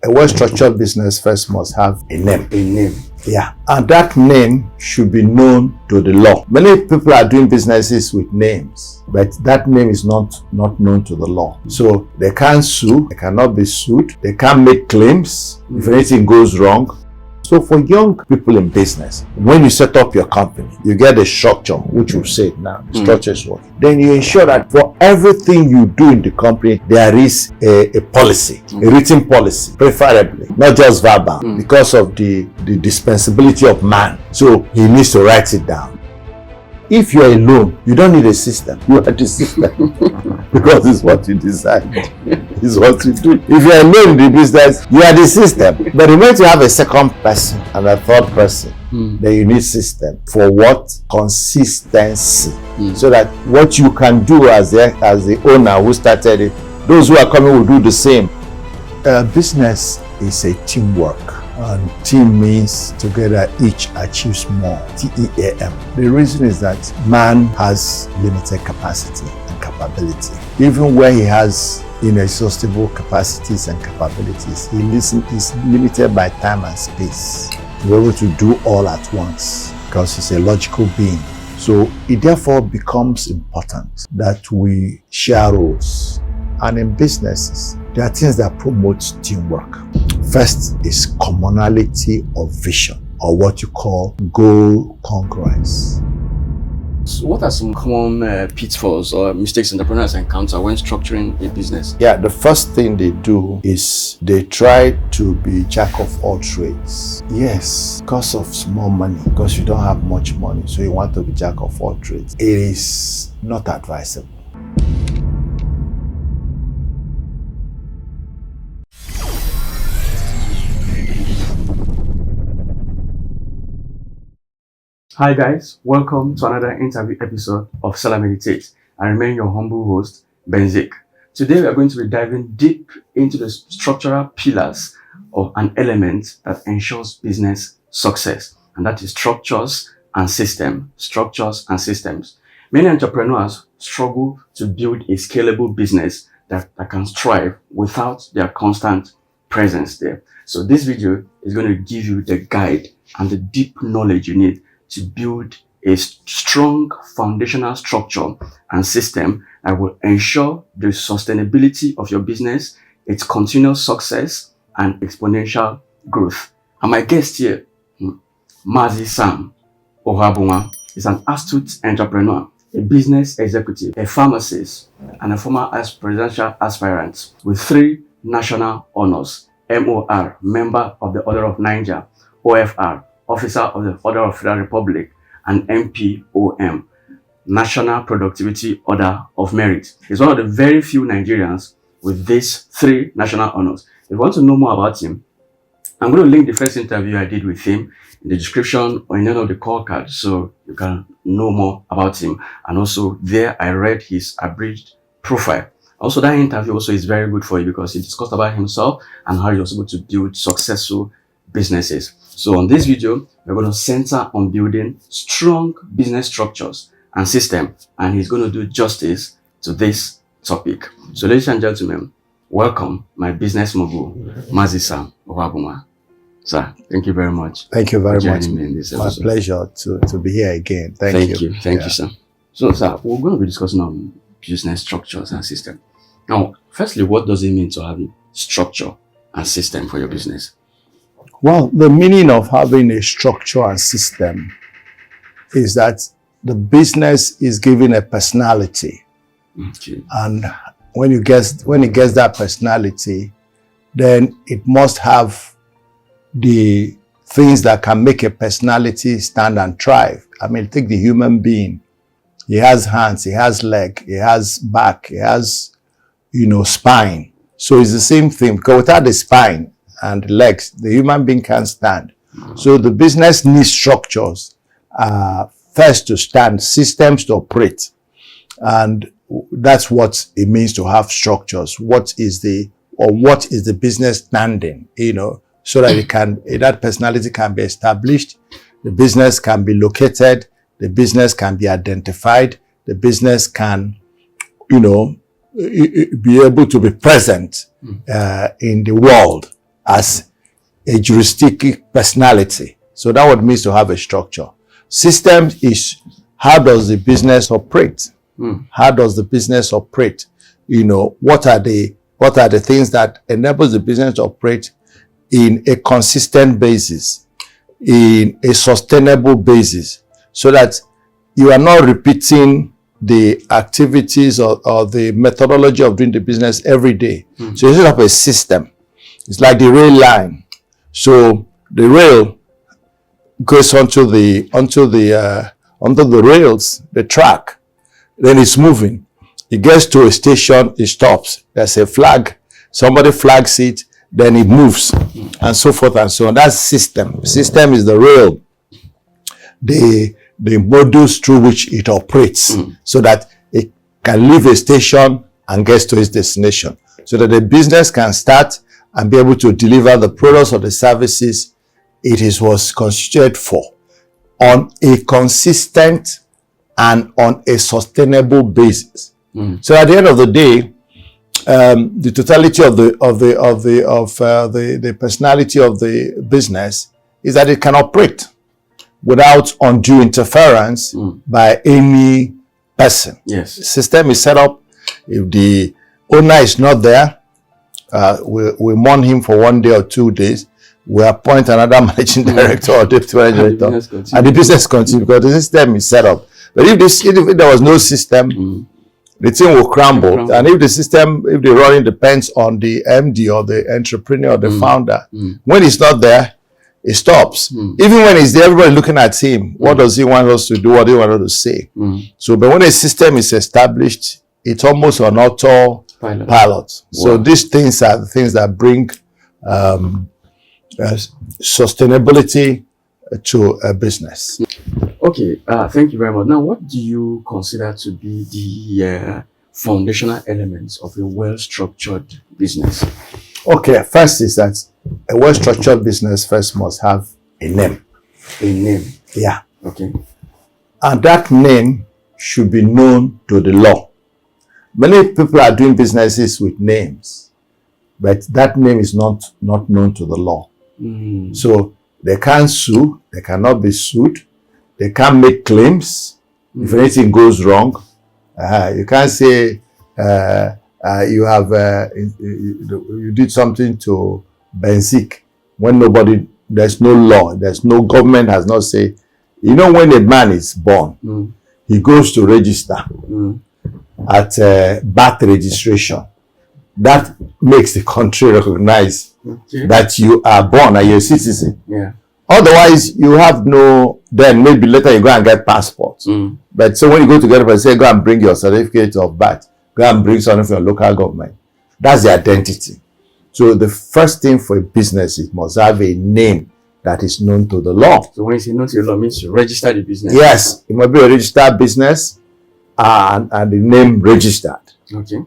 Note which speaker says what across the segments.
Speaker 1: A well-structured business first must have a name.
Speaker 2: A name.
Speaker 1: Yeah, and that name should be known to the law. Many people are doing businesses with names, but that name is not known to the law. So they can't sue, they cannot be sued, they can't make claims if anything goes wrong. So for young people in business, when you set up your company, you get a structure, which we've said now, the structure is what? Then you ensure that for everything you do in the company, there is a policy, a written policy, preferably, not just verbal, because of the dispensability of man. So he needs to write it down. If you're alone, you don't need a system. You are the system. Because it's what you decide. It's what you do. If you're alone in the business, you are the system. But the moment you have a second person and a third person, then you need system. For what? Consistency. So that what you can do as the owner who started it, those who are coming will do the same. Business is a teamwork. And team means together each achieves more. TEAM. The reason is that man has limited capacity and capability. Even where he has inexhaustible capacities and capabilities, he is limited by time and space to be able to do all at once because he's a logical being. So it therefore becomes important that we share roles. And in businesses, there are things that promote teamwork. First is commonality of vision, or what you call goal congruence.
Speaker 2: So what are some common pitfalls or mistakes entrepreneurs encounter when structuring a business?
Speaker 1: Yeah, the first thing they do is they try to be jack of all trades. Yes, because of small money, because you don't have much money, so you want to be jack of all trades. It is not advisable.
Speaker 2: Hi guys, welcome to another interview episode of Selahmeditate. I remain your humble host, Benzik. Today we are going to be diving deep into the structural pillars of an element that ensures business success, and that is structures and systems. Structures and systems. Many entrepreneurs struggle to build a scalable business that can thrive without their constant presence there. So this video is going to give you the guide and the deep knowledge you need to build a strong foundational structure and system that will ensure the sustainability of your business, its continuous success, and exponential growth. And my guest here, Mazi Sam Ohuabunwa, is an astute entrepreneur, a business executive, a pharmacist, and a former presidential aspirant with 3 national honors: MOR, Member of the Order of Niger; OFR, Officer of the Order of Federal Republic; and MPOM, National Productivity Order of Merit. He's one of the very few Nigerians with these 3 national honors. If you want to know more about him, I'm going to link the first interview I did with him in the description or in any of the call cards so you can know more about him. And also there I read his abridged profile. Also that interview also is very good for you because he discussed about himself and how he was able to build successful businesses. So on this video, we're going to center on building strong business structures and systems, and he's going to do justice to this topic. So ladies and gentlemen, welcome my business mogul, Mazi Sam Ohuabunwa. Sir, thank you very much.
Speaker 1: Thank you very much.
Speaker 2: Me in this
Speaker 1: My
Speaker 2: episode.
Speaker 1: pleasure to be here again. Thank you.
Speaker 2: Thank you, sir. So sir, we're going to be discussing on business structures and systems. Now, firstly, what does it mean to have a structure and system for your business?
Speaker 1: Well, the meaning of having a structure and system is that the business is given a personality.
Speaker 2: Okay.
Speaker 1: And when it gets that personality, then it must have the things that can make a personality stand and thrive. I mean, take the human being. He has hands, he has leg, he has back, he has, spine. So it's the same thing, because without the spine and legs, the human being can't stand. So the business needs structures, first to stand, systems to operate. And that's what it means to have structures. What is the business standing, so that that personality can be established, the business can be located, the business can be identified, the business can, be able to be present in the world. as a juristic personality. So that what it means to have a structure. System is how does the business operate? How does the business operate? You know, what are the things that enables the business to operate in a consistent basis, in a sustainable basis, so that you are not repeating the activities or the methodology of doing the business every day. So you set up a system. It's like the rail line. So the rail goes onto the rails, the track. Then it's moving. It gets to a station, it stops. There's a flag. Somebody flags it, then it moves, and so forth and so on. That's system. System is the rail, the modules through which it operates, so that it can leave a station and gets to its destination, so that the business can start and be able to deliver the products or the services it was constituted for on a consistent and on a sustainable basis. So at the end of the day, the totality of the personality of the business is that it can operate without undue interference by any person.
Speaker 2: Yes.
Speaker 1: The system is set up. If the owner is not there, we mourn him for 1 day or 2 days. We appoint another managing director or deputy managing director, and the business continues because the system is set up. But if there was no system, the thing will crumble. And if the running depends on the MD or the entrepreneur or the founder, when it's not there, it stops. Even when it's there, everybody looking at him. What does he want us to do? What do you want us to say? So, but when a system is established, it's almost an autopilot. So these things are the things that bring sustainability to a business.
Speaker 2: Okay, thank you very much. Now, what do you consider to be the foundational elements of a well-structured business?
Speaker 1: Okay, first is that a well-structured business first must have a name.
Speaker 2: A name?
Speaker 1: Yeah.
Speaker 2: Okay.
Speaker 1: And that name should be known to the law. Many people are doing businesses with names, but that name is not known to the law. So they can't sue, they cannot be sued, they can't make claims if anything goes wrong. You can't say you did something to Benzik when there's no law, there's no government has not said. You know, when a man is born, he goes to register at birth registration. That makes the country recognize that you are born and you're a citizen.
Speaker 2: Yeah.
Speaker 1: Otherwise, you have no, then maybe later you go and get passports. But so when you go to get it, say, go and bring your certificate of birth. Go and bring something from your local government. That's the identity. So the first thing for a business, it must have a name that is known to the law.
Speaker 2: So when you say known to the law, it means you register the business.
Speaker 1: Yes, it must be a registered business and the name registered.
Speaker 2: Okay.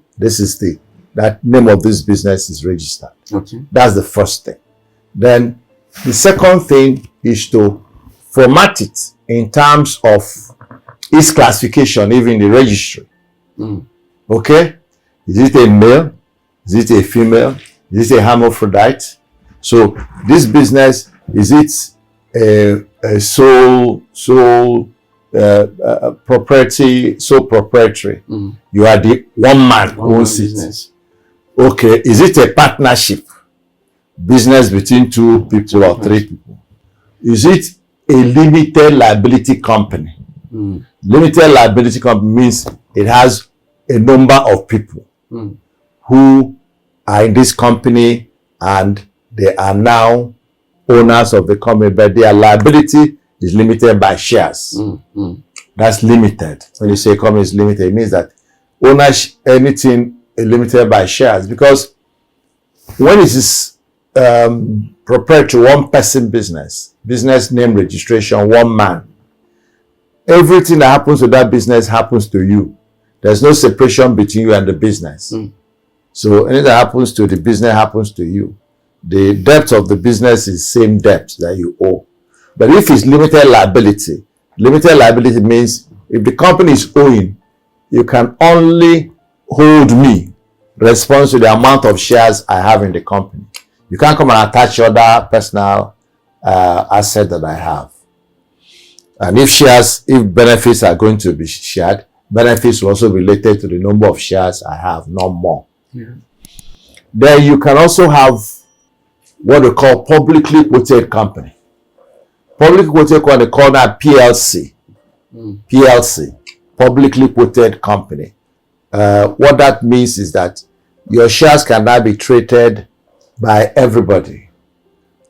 Speaker 1: That name of this business is registered.
Speaker 2: Okay.
Speaker 1: That's the first thing. Then the second thing is to format it in terms of its classification, even in the registry. Okay? Is it a male? Is it a female? Is it a hermaphrodite? So this business, is it a sole proprietary? You are the one man who owns it. Okay, is it a partnership? Business between 2 people or 3 people? Is it a limited liability company? Limited liability company means it has a number of people who are in this company and they are now owners of the company, but their liability is limited by shares. That's limited. When you say company is limited, it means that ownership, anything limited by shares, because when it is proprietary, one person business name registration, one man, everything that happens to that business happens to you. There's no separation between you and the business. So anything that happens to the business happens to you. The debt of the business is same debt that you owe. But if it's limited liability means if the company is owing, you can only hold me responsible to the amount of shares I have in the company. You can't come and attach other personal asset that I have. And if benefits are going to be shared, benefits will also be related to the number of shares I have, not more.
Speaker 2: Yeah.
Speaker 1: Then you can also have what we call publicly quoted company. Publicly quoted company, they call that PLC. PLC, publicly quoted company. What that means is that your shares can now be traded by everybody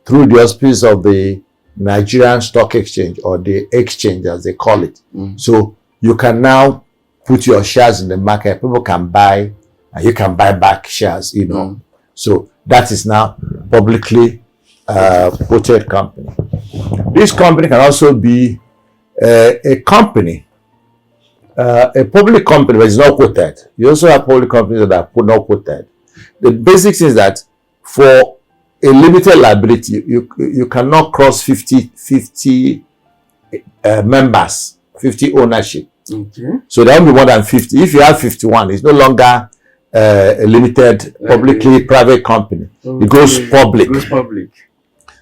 Speaker 1: through the auspices of the Nigerian Stock Exchange, or the exchange as they call it. So you can now put your shares in the market. People can buy, and you can buy back shares, you know. So that is now publicly quoted company. This company can also be a company, a public company that is not quoted. You also have public companies that are not quoted. The basics is that for a limited liability, you cannot cross 50 members, 50 ownership.
Speaker 2: Okay.
Speaker 1: So there will be more than 50. If you have 51, it's no longer a limited publicly private company.
Speaker 2: Okay.
Speaker 1: It goes public.
Speaker 2: It goes public.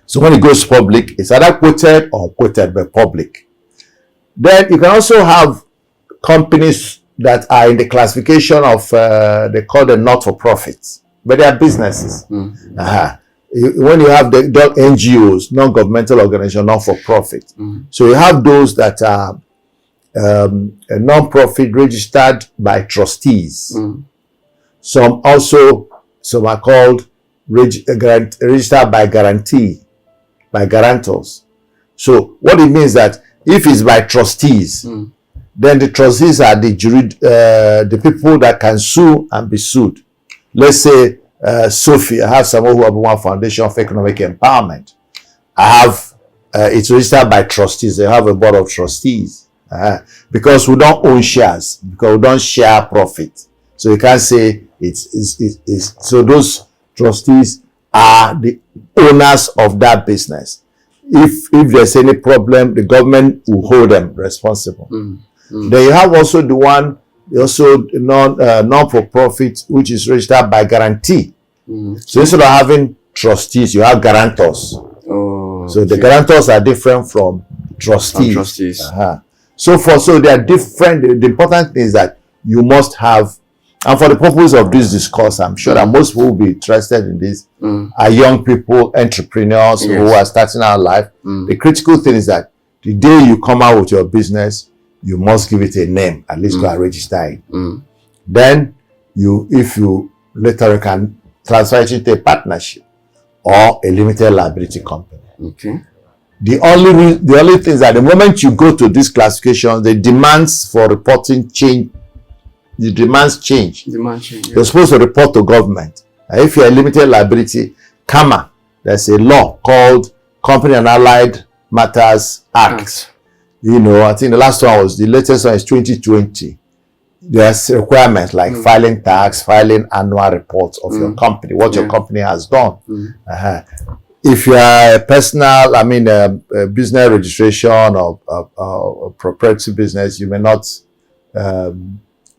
Speaker 1: So when it goes public, it's either quoted or quoted by public. Then you can also have companies that are in the classification of they call them not-for-profits, but they are businesses. When you have the NGOs, non-governmental organization, not-for-profit. So you have those that are a non-profit registered by trustees. Some are called registered by guarantors. So what it means that if it's by trustees, then the trustees are the people that can sue and be sued. Let's say Sophie, I have Sam Ohuabunwa Foundation for Economic Empowerment. I have it's registered by trustees. They have a board of trustees because we don't own shares, because we don't share profit. So you can't say it's so those trustees are the owners of that business. If there's any problem, the government will hold them responsible. Then you have also the one, also non-for-profit, which is registered by guarantee. So instead of having trustees, you have guarantors. So the guarantors are different from trustees. So they are different. The important thing is that you must have, and for the purpose of this discourse, I'm sure that most people will be interested in this, are young people, entrepreneurs who are starting out life. The critical thing is that the day you come out with your business, you must give it a name, at least go and register it. Then if you later can transfer it into a partnership or a limited liability company.
Speaker 2: Okay.
Speaker 1: The only thing is that the moment you go to this classification, the demands for reporting change. The demands change. You're supposed to report to government. And if you're a limited liability, there's a law called Company and Allied Matters Act. You know, I think the latest one is 2020. There's requirements like filing tax, filing annual reports of your company, what your company has done. If you are a personal, a business registration or proprietary business, you may not,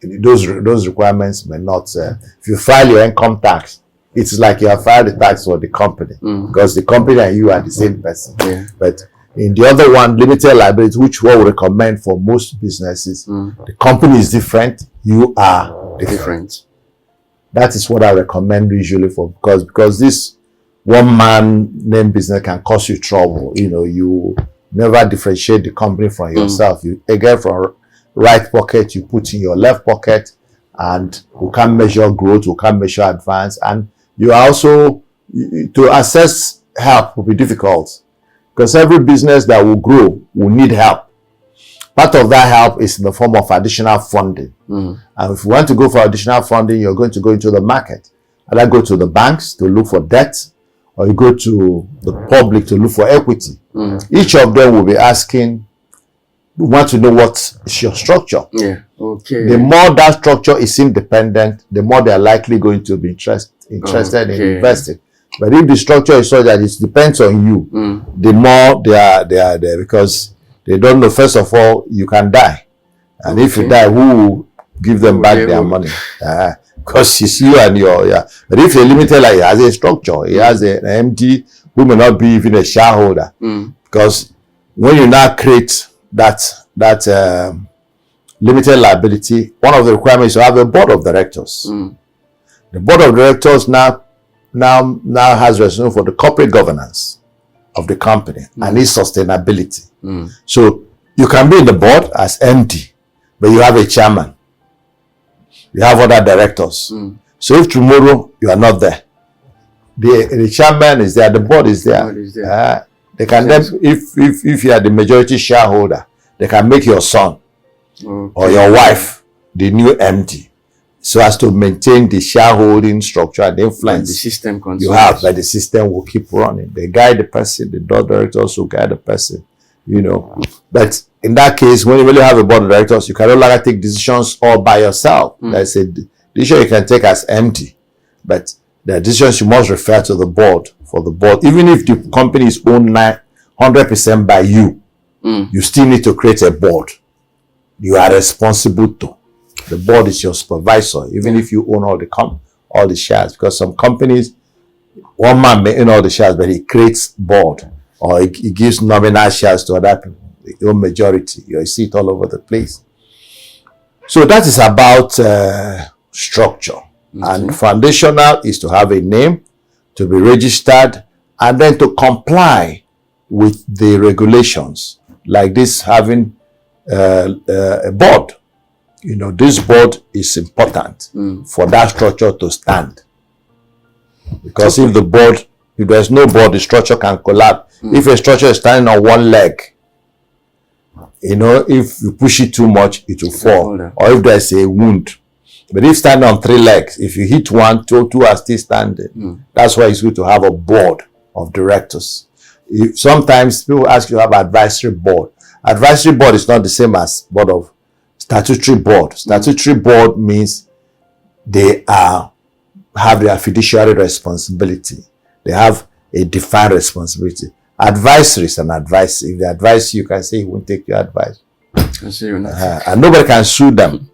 Speaker 1: those requirements may not, if you file your income tax, it's like you have filed the tax for the company, because the company and you are the same person. But in the other one, limited liability, which we recommend for most businesses, the company is different, you are different. That is what I recommend usually for, because this one man name business can cause you trouble. You know, you never differentiate the company from yourself. You get from right pocket, you put in your left pocket, and we can't measure growth, we can't measure advance, and you also, to assess help will be difficult, because every business that will grow will need help. Part of that help is in the form of additional funding. And if you want to go for additional funding, you're going to go into the market. Either go to the banks to look for debt, or you go to the public to look for equity. Each of them will be asking, we want to know what is your structure. The more that structure is independent, the more they are likely going to be interested in investing. But if the structure is so that it depends on you, the more they are there, because they don't know, first of all, you can die. And if you die, who will give them back their money? because it's you and your, yeah. But if you're limited, like, it has a structure, it has an MD who may not be even a shareholder. Because when you now create that limited liability, one of the requirements is to have a board of directors. The board of directors now has responsibility for the corporate governance of the company and its sustainability. So you can be in the board as MD, but you have a chairman. You have other directors. So if tomorrow you are not there, the chairman is there, the board is there. They can then, if you are the majority shareholder, they can make your son or your wife the new MD, so as to maintain the shareholding structure and influence
Speaker 2: the system
Speaker 1: you have, that the system will keep running. They guide the person, the board of directors will guide the person, you know. But in that case, when you really have a board of directors, you can no longer take decisions all by yourself. There's a decision you can take as MD, but the decisions you must refer to the board for the board. Even if the company is owned 100% by you, you still need to create a board. You are responsible to. The board is your supervisor, even if you own all the shares. Because some companies, one man may own all the shares, but he creates board, or he gives nominal shares to other people. The own majority. You see it all over the place. So that is about structure. And foundational is to have a name, to be registered, and then to comply with the regulations, like this, having a board. You know, this board is important for that structure to stand. Because if there's no board, the structure can collapse. If a structure is standing on one leg, you know, if you push it too much, it will fall. Or if there's a wound. But if standing on 3 legs, if you hit one, two are still standing. That's why it's good to have a board of directors. Sometimes people ask you to have an advisory board. Advisory board is not the same as board of statutory board. Statutory board means they have their fiduciary responsibility. They have a defined responsibility. Advisory is an advice. If they advise you, you can say he won't take your advice. And nobody can sue them.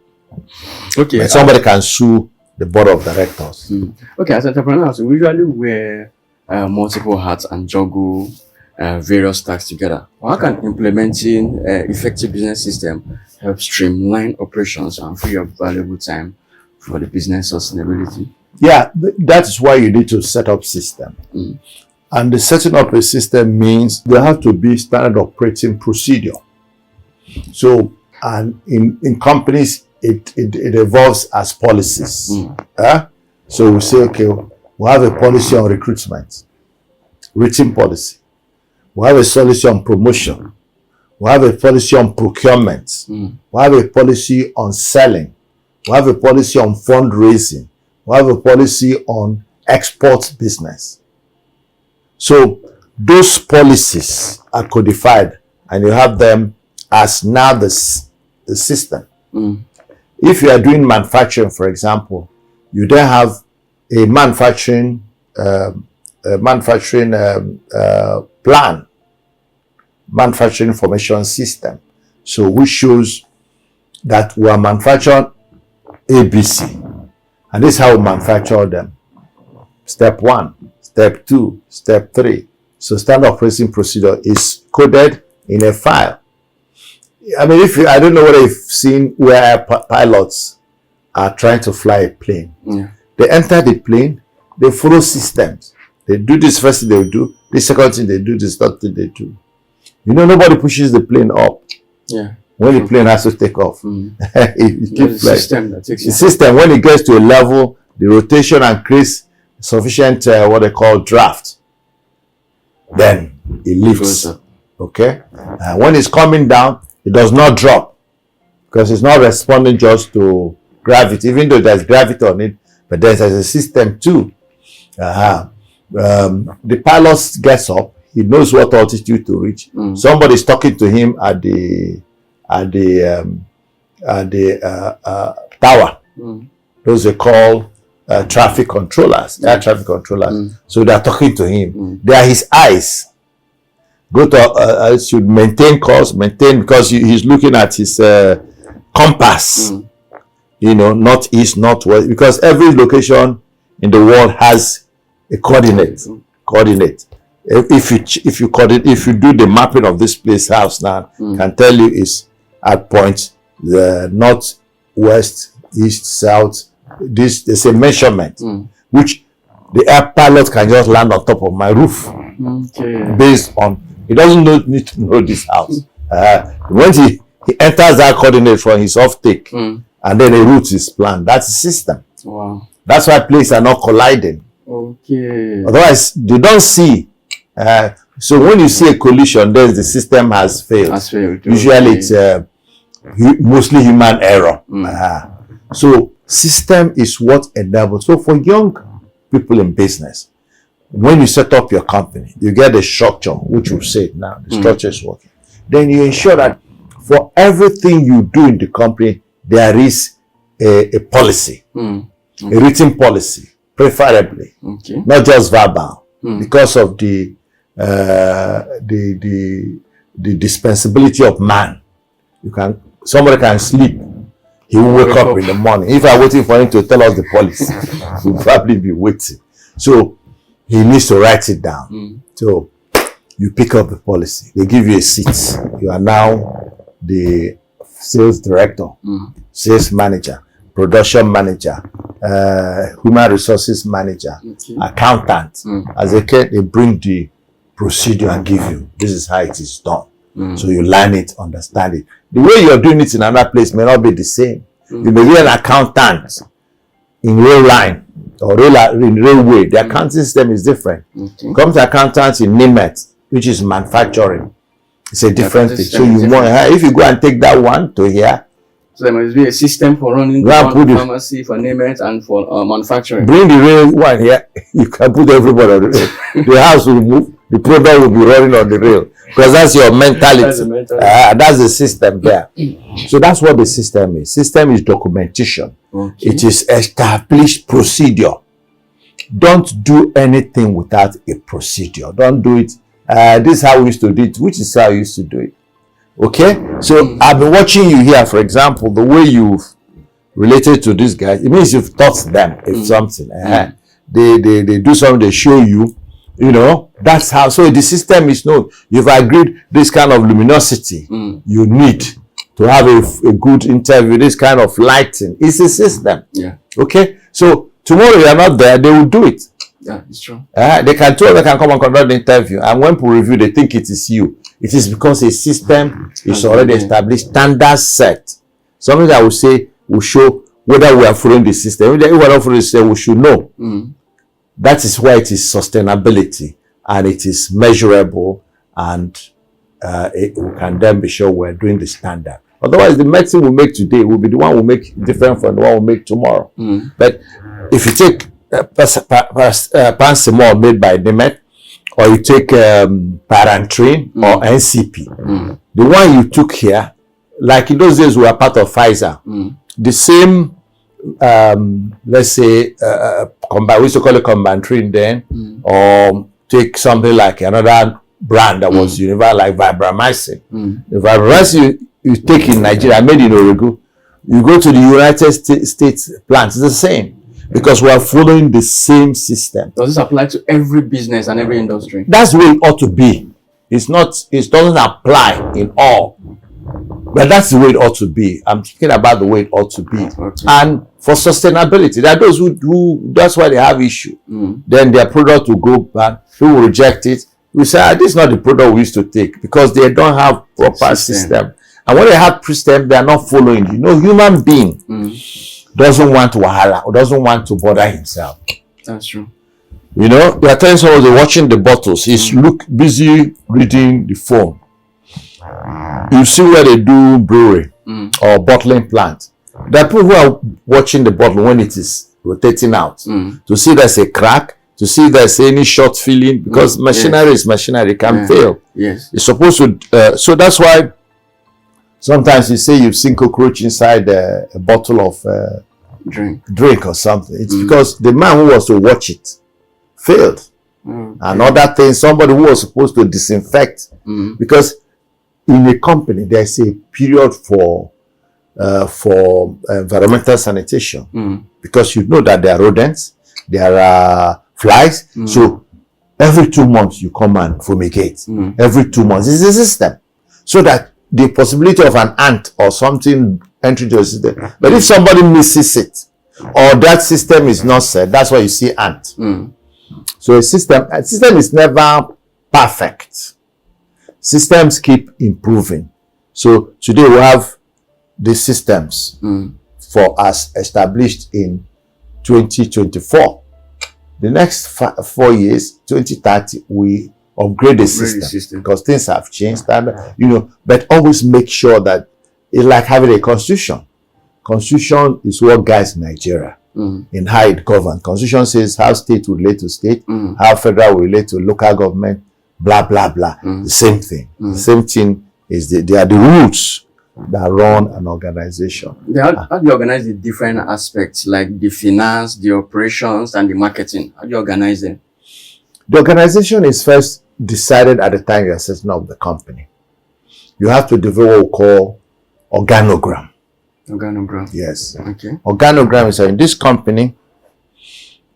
Speaker 1: Okay. But somebody can sue the board of directors.
Speaker 2: Okay, as entrepreneurs, we usually wear multiple hats and juggle various tasks together. How can implementing effective business system help streamline operations and free up valuable time for the business sustainability?
Speaker 1: Yeah, that is why you need to set up system. And the setting up a system means there have to be standard operating procedure. So, and in companies, it evolves as policies. So we say, okay, we have a policy on recruitment, written policy. We have a policy on promotion. We have a policy on procurement. We have a policy on selling. We have a policy on fundraising. We have a policy on export business. So those policies are codified, and you have them as now the system. If you are doing manufacturing, for example, you then have a manufacturing plan, manufacturing information system. So which shows that we are manufacturing ABC, and this is how we manufacture them. Step 1, step 2, step 3. So standard operating procedure is coded in a file. I mean, I don't know whether you've seen where pilots are trying to fly a plane. They enter the plane, they follow systems. They do this first thing they do, this second thing they do, this third thing they do. You know, nobody pushes the plane up. When the plane has to take off. It keeps like the system, when it gets to a level, the rotation and creates sufficient what they call draft, then it lifts. Okay, when it's coming down, it does not drop, because it's not responding just to gravity, even though there's gravity on it, but there's a system too. The pilot gets up, he knows what altitude to reach. Somebody's talking to him at the tower. Those are called traffic controllers. Air traffic controllers. So they are talking to him. They are his eyes. Go to should maintain course, because he's looking at his compass. northeast, northwest, because every location in the world has a coordinate. If you do the mapping of this place house now, can tell you is at points the north, west, east, south. There's a measurement which the air pilot can just land on top of my roof. Based on, he doesn't need to know this house. When he enters that coordinate for his off take, and then a route is planned. That's the system.
Speaker 2: Wow.
Speaker 1: That's why planes are not colliding.
Speaker 2: Okay.
Speaker 1: Otherwise, they don't see. So when you see a collision, then the system has failed. Usually, it's mostly human error. So system is what enables. So for young people in business, when you set up your company, you get a structure, which we've said now, the structure is working. Then you ensure that for everything you do in the company, there is a policy, a written policy, preferably, not just verbal, because of the dispensability of man. Somebody can sleep, he will wake up in the morning. If I'm waiting for him to tell us the policy, we'll probably be waiting. So he needs to write it down. So you pick up the policy. They give you a seat. You are now the sales director, sales manager, production manager, human resources manager, accountant. As a kid, they bring the procedure and give you. This is how it is done. So you learn it, understand it. The way you're doing it in another place may not be the same. You may be an accountant in rail line or in railway. The accounting system is different. Come to accountants in Nimet, which is manufacturing. It's a different thing. So you want, if you go and take that one to here.
Speaker 2: So there must be a system for running the pharmacy, for Nimet, and for manufacturing.
Speaker 1: Bring the rail one here. You can put everybody on the rail. The house will move. The product will be running on the rail. Because that's your mentality. That's the system there. So that's what the system is. System is documentation. It is established procedure. Don't do anything without a procedure. Don't do it. This is how we used to do it, which is how I used to do it. Okay? So I've been watching you here, for example, the way you've related to these guys. It means you've taught them something. They do something, they show you. That's how. So the system is known. You've agreed this kind of luminosity you need to have a good interview, this kind of lighting. It's a system. Okay? So tomorrow you are not there, they will do it.
Speaker 2: Yeah, it's true.
Speaker 1: They can come and conduct the interview, and when people review, they think it is you. It is because a system is already established, standards set. Something that will show whether we are following the system. If we are not following the system, we should know. That is why it is sustainability, and it is measurable, and we can then be sure we're doing the standard. Otherwise, the medicine we make today will be the one we make different from the one we make tomorrow. But if you take paracetamol made by Nimet, or you take Parantrine or NCP, the one you took here, like in those days we were part of Pfizer, the same, let's say, we used to call it Combantrin then, or take something like another brand that was universal, like Vibramycin. The Vibramycin you take in Nigeria, made in Oregon, you go to the United States plants, it's the same. Because we are following the same system.
Speaker 2: Does this apply to every business and every industry? That's
Speaker 1: the way it ought to be. It doesn't apply in all. But that's the way it ought to be. I'm speaking about the way it ought to be. And for sustainability, there are those who that's why they have issue. Then their product will go back, who will reject it. We say, this is not the product we used to take, because they don't have proper system. And when they have system, they are not following. Human being doesn't want wahala, or doesn't want to bother himself.
Speaker 2: That's true.
Speaker 1: You are telling someone they're watching the bottles. He's busy reading the phone. You see where they do brewery or bottling plant. There are people who are watching the bottle when it is rotating out to see there's a crack, to see there's any short filling, because machinery is machinery, it can fail.
Speaker 2: Yes.
Speaker 1: It's supposed to. So that's why sometimes you say you've seen cockroach inside a bottle of drink or something. It's because the man who was to watch it failed. Another thing, somebody who was supposed to disinfect, because in a company there's a period for for environmental sanitation, because you know that there are rodents, there are flies. So every 2 months you come and fumigate. Every 2 months. It's a system, so that the possibility of an ant or something entering your system. But if somebody misses it, or that system is not set, that's why you see ant. So a system is never perfect. Systems keep improving. So today we have the systems for us established in 2024. The next 4 years, 2030, we upgrade the system because things have changed, and but always make sure that it's like having a constitution. Constitution is what guides Nigeria in how it governs. Constitution says how state will relate to state, how federal will relate to local government, blah blah blah. The same thing. The same thing is they are the rules that run an organization.
Speaker 2: How do you organize the different aspects, like the finance, the operations, and the marketing? How do you organize them?
Speaker 1: The organization is first decided at the time you are setting up the company. You have to develop what we call organogram.
Speaker 2: Organogram.
Speaker 1: Yes.
Speaker 2: Okay.
Speaker 1: Organogram is in this company,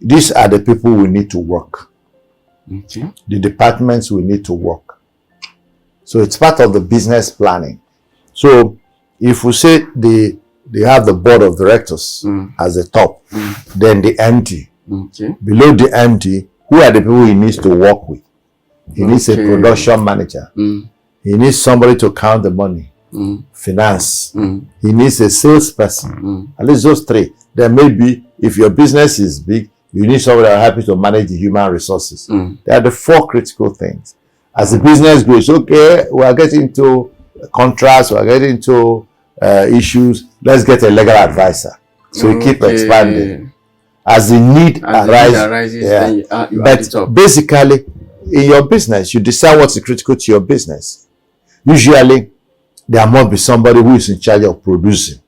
Speaker 1: these are the people we need to work.
Speaker 2: Okay.
Speaker 1: The departments we need to work. So it's part of the business planning. So if we say they have the board of directors as the top, then the MD.
Speaker 2: Okay.
Speaker 1: Below the MD, who are the people he needs to work with? He needs a production manager. He needs somebody to count the money. Finance. He needs a salesperson. At least those three. Then maybe if your business is big, you need somebody that is happy to manage the human resources. They are the 4 critical things. As the business grows, okay, we are getting into contracts, we are getting into issues. Let's get a legal advisor. So we keep expanding. As the need arises,
Speaker 2: then you add it up.
Speaker 1: Basically, in your business, you decide what's critical to your business. Usually, there must be somebody who is in charge of producing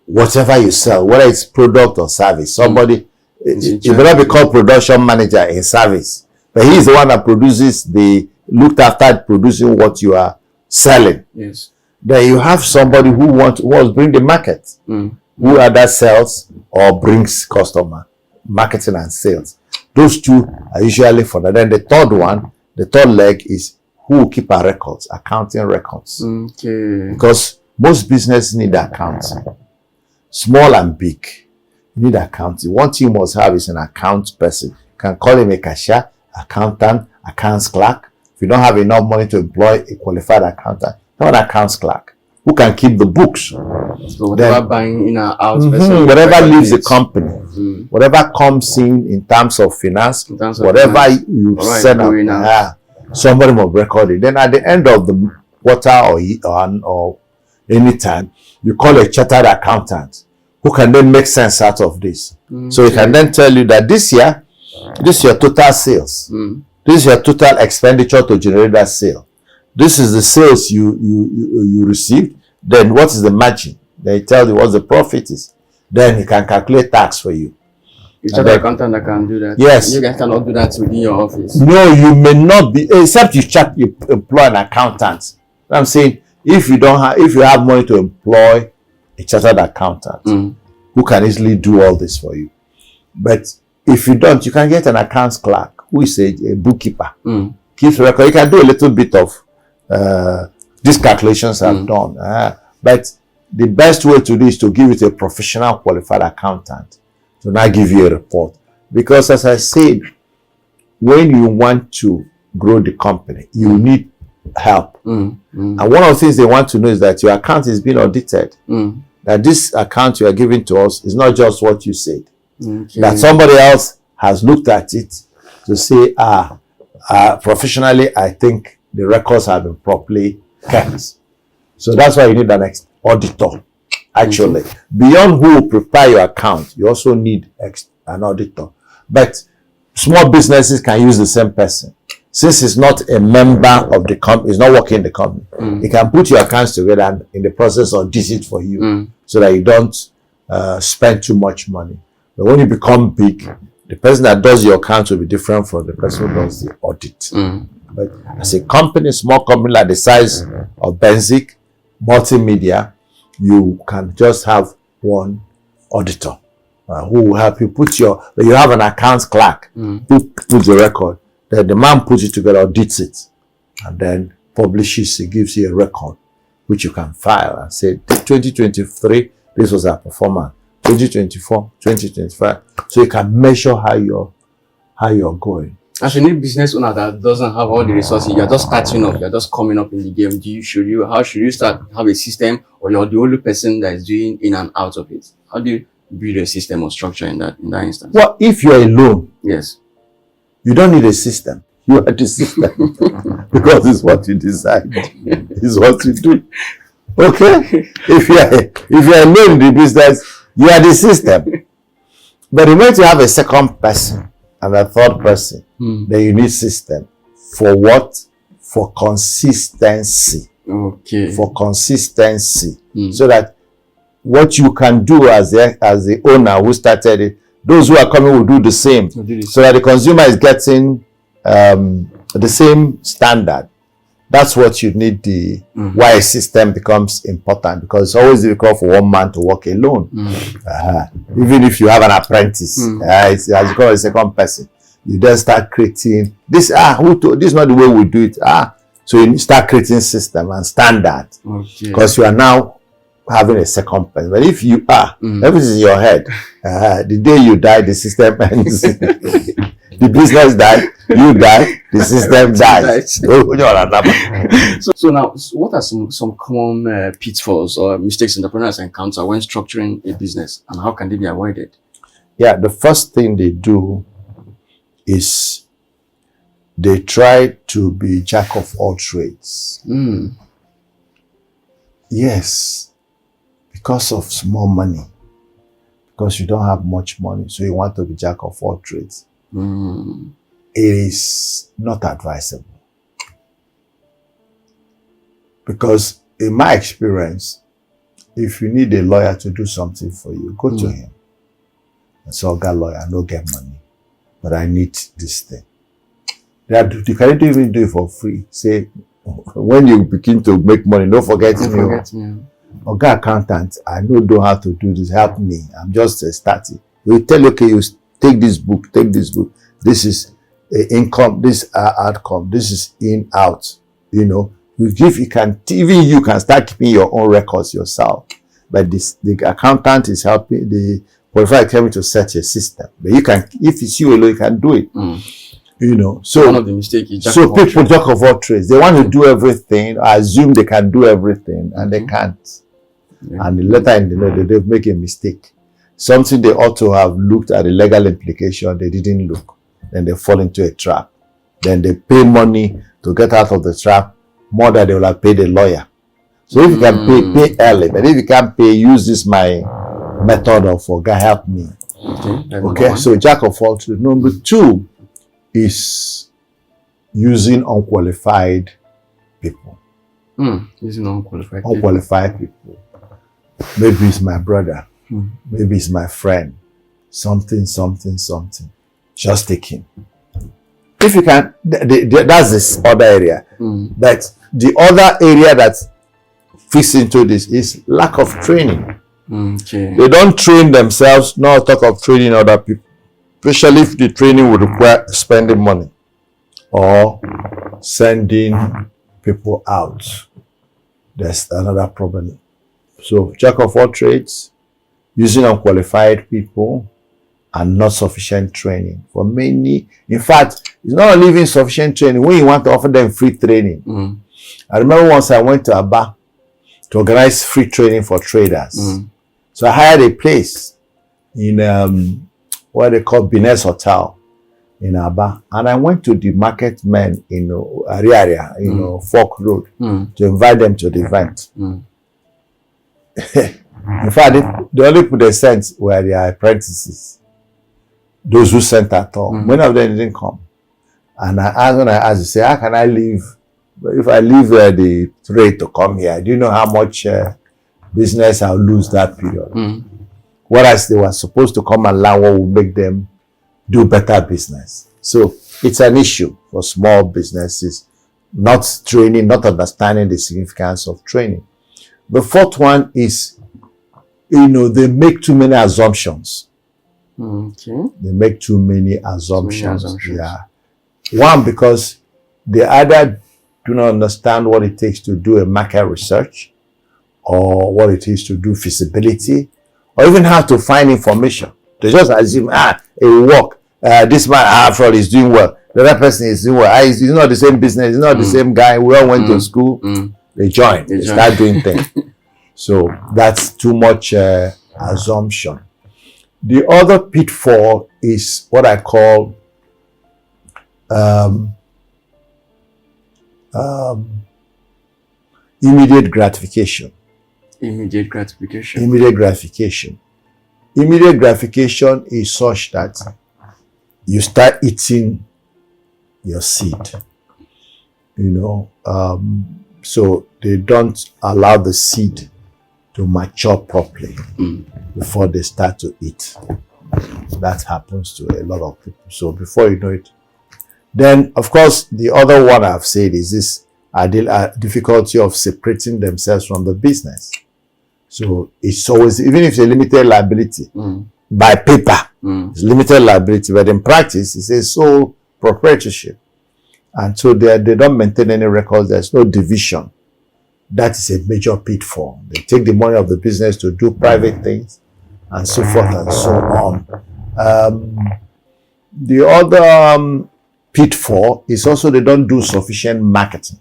Speaker 1: whatever you sell, whether it's product or service. Somebody, you better be called production manager in service, but he's the one that looked after producing what you are selling.
Speaker 2: Yes.
Speaker 1: Then you have somebody who wants bring the market, who either sells or brings customer, marketing and sales. Those two are usually for that. Then the third leg is who will keep our records, accounting records.
Speaker 2: Okay.
Speaker 1: Because most businesses need accounting, small and big. You need accounting. One thing you must have is an account person. You can call him a cashier, accountant, accounts clerk. If you don't have enough money to employ a qualified accountant, have an accounts clerk who can keep the books.
Speaker 2: So whatever buying in and out,
Speaker 1: whatever leaves the company, whatever comes in terms of finance, whatever you set up, somebody must record it. Then at the end of the quarter or any time, you call a chartered accountant who can then make sense out of this. So he can then tell you that this year, this is your total sales. This is your total expenditure to generate that sale. This is the sales you received. Then what is the margin? They tell you what the profit is. Then he can calculate tax for you.
Speaker 2: You tell the accountant that can do that.
Speaker 1: Yes.
Speaker 2: You guys cannot do that within your office.
Speaker 1: No, you may not be, except you employ an accountant. I'm saying if you have money to employ a chartered accountant who can easily do all this for you. But if you don't, you can get an accounts clerk who is a bookkeeper. Keeps record. You can do a little bit of these calculations I've done. But the best way to do is to give it a professional qualified accountant to now give you a report. Because as I said, when you want to grow the company, you need help. And one of the things they want to know is that your account is being audited. That this account you are giving to us is not just what you said. That somebody else has looked at it to say, professionally, I think the records have been properly kept. So that's why you need an auditor. Actually, beyond who will prepare your account, you also need an auditor. But small businesses can use the same person. Since it's not a member of the company, it's not working in the company, it can put your accounts together and in the process audit it for you so that you don't spend too much money. But when you become big, the person that does your accounts will be different from the person who does the audit. But as a company, small company like the size of Benzik, multimedia, you can just have one auditor who will help you you have an accounts clerk who puts the record, then the man puts it together, audits it, and then publishes it, gives you a record which you can file and say 2023 this was our performance, 2024, 2025, so you can measure how you're going.
Speaker 2: As a new business owner that doesn't have all the resources, you're just starting up, you're just coming up in the game. How should you start? Have a system, or you're the only person that is doing in and out of it? How do you build a system or structure in that instance?
Speaker 1: Well, if you're alone,
Speaker 2: yes,
Speaker 1: you don't need a system. You are the system because it's what you decide. It's what you do. Okay? If you're alone in the business, you are the system. But the moment you have a second person and a third person, then you need system. For what? For consistency.
Speaker 2: Okay.
Speaker 1: For consistency. So that what you can do as the owner who started it, those who are coming will do the same. So that the consumer is getting the same standard. That's what you need. Why a system becomes important, because it's always difficult for one man to work alone. Even if you have an apprentice, it's as you call a second person, you then start creating this. This is not the way we do it. So you start creating system and standard, because you are now having a second person. But if you are everything in your head, the day you die, the system ends. The business died, you die, the system dies.
Speaker 2: So now, what are some common pitfalls or mistakes entrepreneurs encounter when structuring a business, and how can they be avoided?
Speaker 1: Yeah, the first thing they do is they try to be jack of all trades. Yes, because of small money, because you don't have much money, so you want to be jack of all trades. It is not advisable, because in my experience, if you need a lawyer to do something for you, go to him and say, "Oga lawyer, I don't get money, but I need this thing." You can't even do it for free. Say, when you begin to make money, don't forget me. Oga accountant, I don't have to do this, help me, I'm just starting. We tell you, okay, you take this book, this is income, this outcome, this is in, out. You can start keeping your own records yourself. But the accountant is helping, the qualified coming to set a system. But you can, if it's you alone, you can do it. So
Speaker 2: one of the mistakes is
Speaker 1: people jack of all trades. They want to do everything, assume they can do everything, and they can't. And later in the day, they make a mistake. Something they ought to have looked at the legal implication, they didn't look. Then they fall into a trap. Then they pay money to get out of the trap more than they will have paid a lawyer. So if you can pay early. But if you can't pay, use this my method of "God help me." Okay. So jack of all trades. Number 2 is using unqualified people.
Speaker 2: Using
Speaker 1: unqualified people. Maybe it's my brother. Maybe it's my friend. Something. Just take him. If you can, that's this other area. But the other area that fits into this is lack of training. They don't train themselves, nor talk of training other people. Especially if the training would require spending money or sending people out. There's another problem. So, jack of all trades, using unqualified people, and not sufficient training. For many, in fact, it's not only even sufficient training when you want to offer them free training. I remember once I went to Aba to organize free training for traders. So I hired a place in what they call Bines Hotel in Aba, and I went to the market men in Ariaria, Fork Road, to invite them to the event. In fact, the only people they sent were their apprentices, those who sent at all. Many of them didn't come. And when I asked, say, how can I leave? If I leave the trade to come here, do you know how much business I'll lose that period? Whereas they were supposed to come and learn what will make them do better business. So it's an issue for small businesses, not training, not understanding the significance of training. The fourth one is, they make too many assumptions.
Speaker 2: Okay.
Speaker 1: They make too many assumptions.
Speaker 2: assumptions.
Speaker 1: Yeah. One, because they either do not understand what it takes to do a market research, or what it is to do feasibility, or even how to find information. They just assume, it will work. This man, after all, is doing well. The other person is doing well. It's not the same business. It's not the same guy. We all went to school. They join. They start doing things. So that's too much assumption. The other pitfall is what I call immediate gratification.
Speaker 2: Immediate gratification.
Speaker 1: Immediate gratification. Immediate gratification is such that you start eating your seed. So they don't allow the seed to mature properly before they start to eat. That happens to a lot of people. So before you know it, then of course the other one I've said is this difficulty of separating themselves from the business. So it's always, even if it's a limited liability, by paper, it's limited liability, but in practice, it's a sole proprietorship. And so they don't maintain any records. There's no division. That is a major pitfall. They take the money of the business to do private things and so forth and so on. The other pitfall is also they don't do sufficient marketing.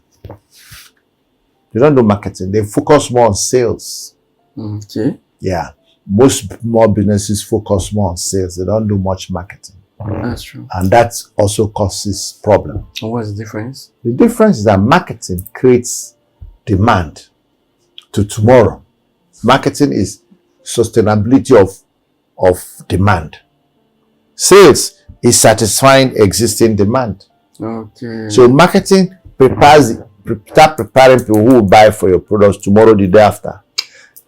Speaker 1: They don't do marketing. They focus more on sales.
Speaker 2: Okay.
Speaker 1: Yeah. Most small businesses focus more on sales. They don't do much marketing.
Speaker 2: That's true.
Speaker 1: And that also causes problem.
Speaker 2: And what's the difference?
Speaker 1: The difference is that marketing creates demand to tomorrow. Marketing is sustainability of demand. Sales is satisfying existing demand.
Speaker 2: Okay.
Speaker 1: So marketing start preparing people who will buy for your products tomorrow, the day after.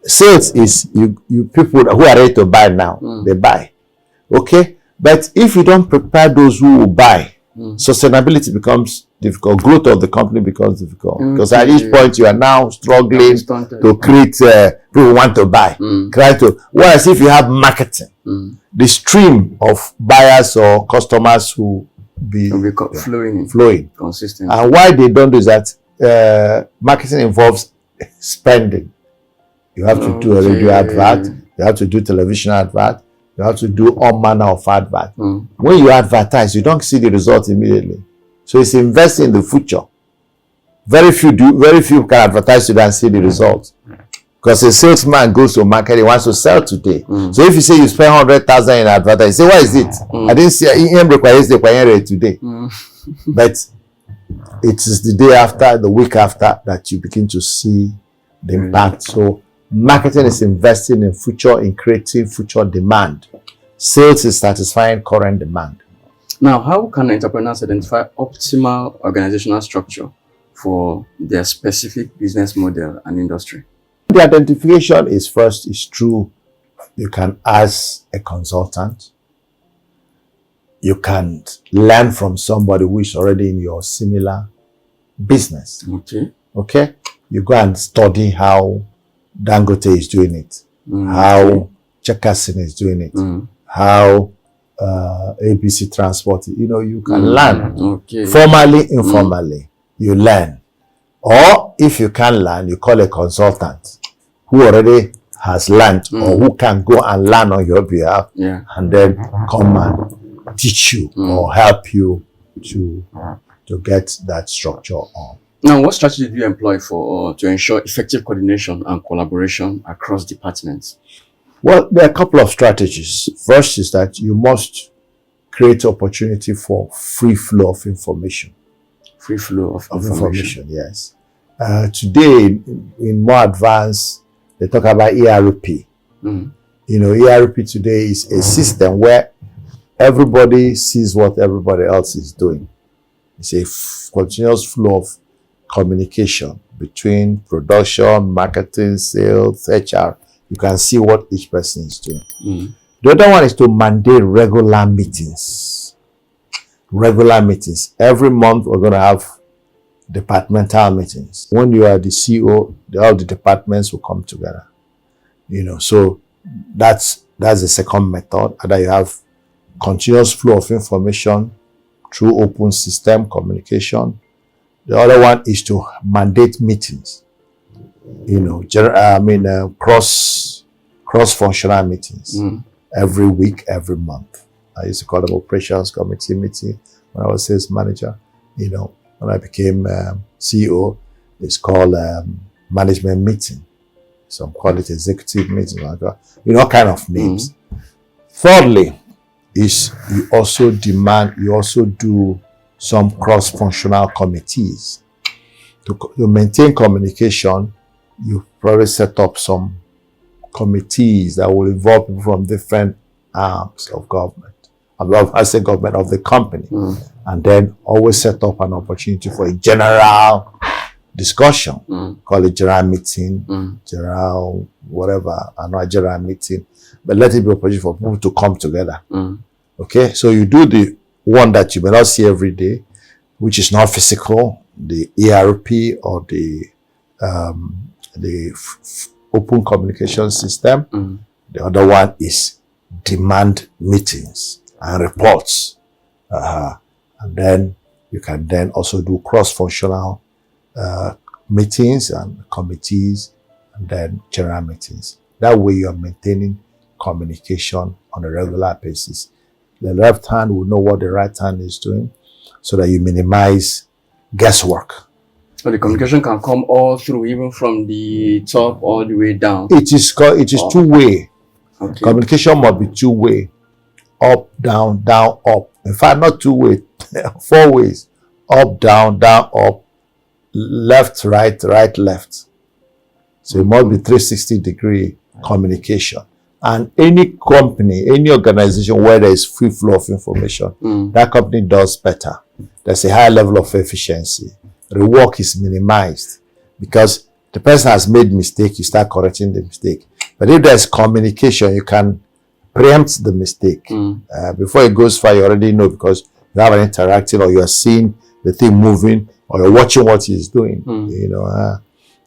Speaker 1: Sales is you people who are ready to buy now, they buy. Okay? But if you don't prepare those who will buy, sustainability becomes difficult. Growth of the company becomes difficult. Because at each point you are now struggling to create people who want to buy. Whereas if you have marketing, the stream of buyers or customers who be flowing
Speaker 2: consistent.
Speaker 1: And why they don't do is that marketing involves spending. You have to do a radio advert, you have to do television advert, you have to do all manner of advert. When you advertise, you don't see the result immediately. So it's investing in the future. Very few can advertise today and see the result. Because a salesman goes to market, he wants to sell today. So if you say you spend 100,000 in advertising, say, what is it? I didn't see it today. But it is the day after, the week after, that you begin to see the impact. So marketing is investing in future, in creating future demand. Sales is satisfying current demand.
Speaker 2: Now, how can entrepreneurs identify optimal organizational structure for their specific business model and industry?
Speaker 1: The identification is through, you can ask a consultant. You can learn from somebody who is already in your similar business. Okay? You go and study how Dangote is doing it, how Chekasin is doing it, how ABC Transport, you can learn. Formally, informally, you learn. Or if you can learn, you call a consultant who already has learned or who can go and learn on your behalf and then come and teach you or help you to get that structure on.
Speaker 2: Now, what strategy do you employ to ensure effective coordination and collaboration across departments?
Speaker 1: Well, there are a couple of strategies. First is that you must create opportunity for free flow of information.
Speaker 2: Free flow of information,
Speaker 1: yes. Today, in more advanced, they talk about ERP. ERP today is a system where everybody sees what everybody else is doing. It's a continuous flow of communication between production, marketing, sales, HR. You can see what each person is doing. The other one is to mandate regular meetings. Every month we're going to have departmental meetings. When you are the CEO, all the departments will come together. So that's the second method. Either you have continuous flow of information through open system communication. The other one is to mandate meetings. Cross-functional meetings every week, every month. I used to call them operations committee meeting when I was sales manager. When I became CEO, it's called management meeting. Some call it executive meeting, all kind of names. Thirdly, is you also do some cross-functional committees. To maintain communication, you probably set up some committees that will involve people from different arms of government. Of the company. And then always set up an opportunity for a general discussion. Call it general meeting, general whatever, not general meeting. But let it be an opportunity for people to come together. Okay, so you do the one that you may not see every day, which is not physical, the ERP or the open communication system. The other one is demand meetings and reports. And then you can then also do cross-functional meetings and committees and then general meetings. That way you are maintaining communication on a regular basis. The left hand will know what the right hand is doing so that you minimize guesswork.
Speaker 2: So the communication can come all through, even from the top all the way down.
Speaker 1: It is two-way.
Speaker 2: Okay.
Speaker 1: Communication must be two-way. Up, down, down, up. In fact, not two-way, 4 ways. Up, down, down, up, left, right, right, left. So it must be 360-degree communication. And any company, any organization where there is free flow of information, that company does better. There's a high level of efficiency. Rework is minimized because the person has made mistake, you start correcting the mistake. But if there's communication, you can preempt the mistake. Before it goes far, you already know because you have an interacting or you're seeing the thing moving or you're watching what he's doing.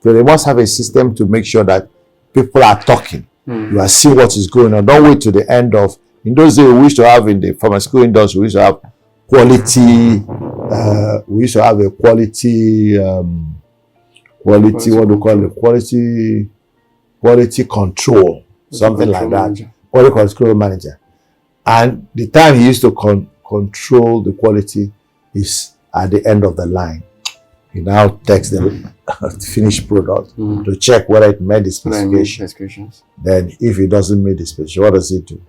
Speaker 1: So they must have a system to make sure that people are talking. You are seeing what is going on. Don't wait to the end of. In those days, we used to have in the pharmaceutical industry, we used to have quality. We used to have a quality. What do you call it? Quality control, something like that. Quality control manager. And the time he used to control the quality is at the end of the line. He now takes the finished product to check whether it met the specification. Then if it doesn't meet the specification, what does he do?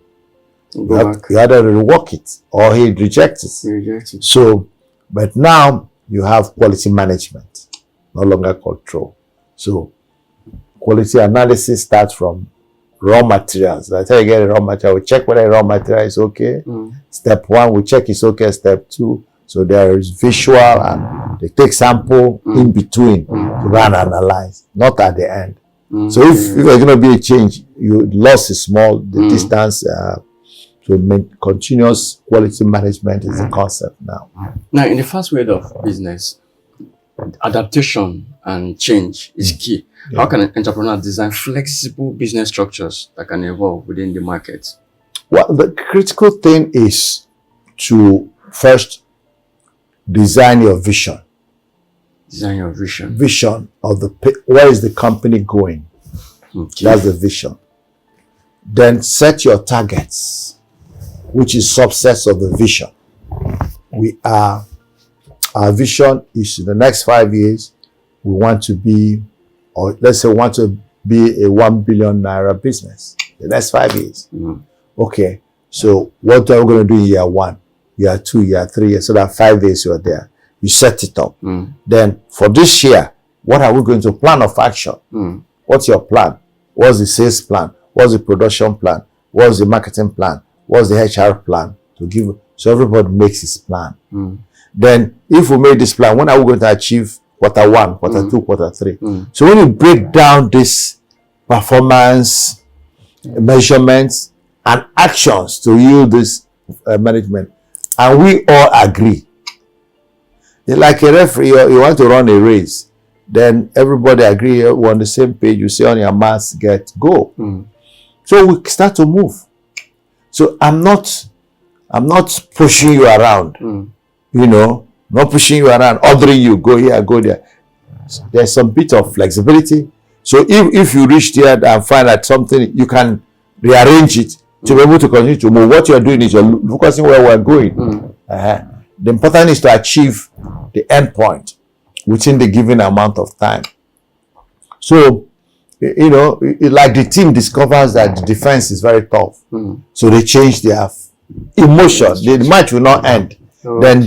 Speaker 1: You either rework it or he rejects it. So, but now you have quality management, no longer control. So quality analysis starts from raw materials. That's how you get a raw material. We check whether a raw material is okay. Step 1, we check it's okay. Step 2, so there is visual and they take sample in between to run and analyze, not at the end. So if there's going to be a change, loss is small, the distance, so continuous quality management is the concept now.
Speaker 2: Now, in the fast world of business, adaptation and change is key. How can an entrepreneur design flexible business structures that can evolve within the market?
Speaker 1: Well, the critical thing is to first design your vision.
Speaker 2: Design your vision.
Speaker 1: Vision of where is the company going? Okay. That's the vision. Then set your targets, which is subsets of the vision. Our vision is in the next 5 years, we want to be, or let's say we want to be a 1 billion naira business. The next 5 years. Okay, so what are we going to do in year 1, year 2, year 3 years, so that 5 years you are there. You set it up. Then for this year, what are we going to plan of action? What's your plan? What's the sales plan? What's the production plan? What's the marketing plan? What's the HR plan? So everybody makes his plan. Then if we made this plan, when are we going to achieve quarter 1, quarter 2, quarter 3? So when you break down this performance, measurements, and actions to yield this management, and we all agree, Like a referee, you want to run a race, then everybody agree, we're on the same page. You say on your marks, get, go. So we start to move. So I'm not pushing you around, you know, not pushing you around, ordering you, go here, go there. There's some bit of flexibility. So if you reach there and find that something, you can rearrange it to be able to continue to move. What you're doing is you're focusing where we're going. The important is to achieve the end point within the given amount of time. So, you know, like the team discovers that the defense is very tough. So they change their emotion. The match will not end. Then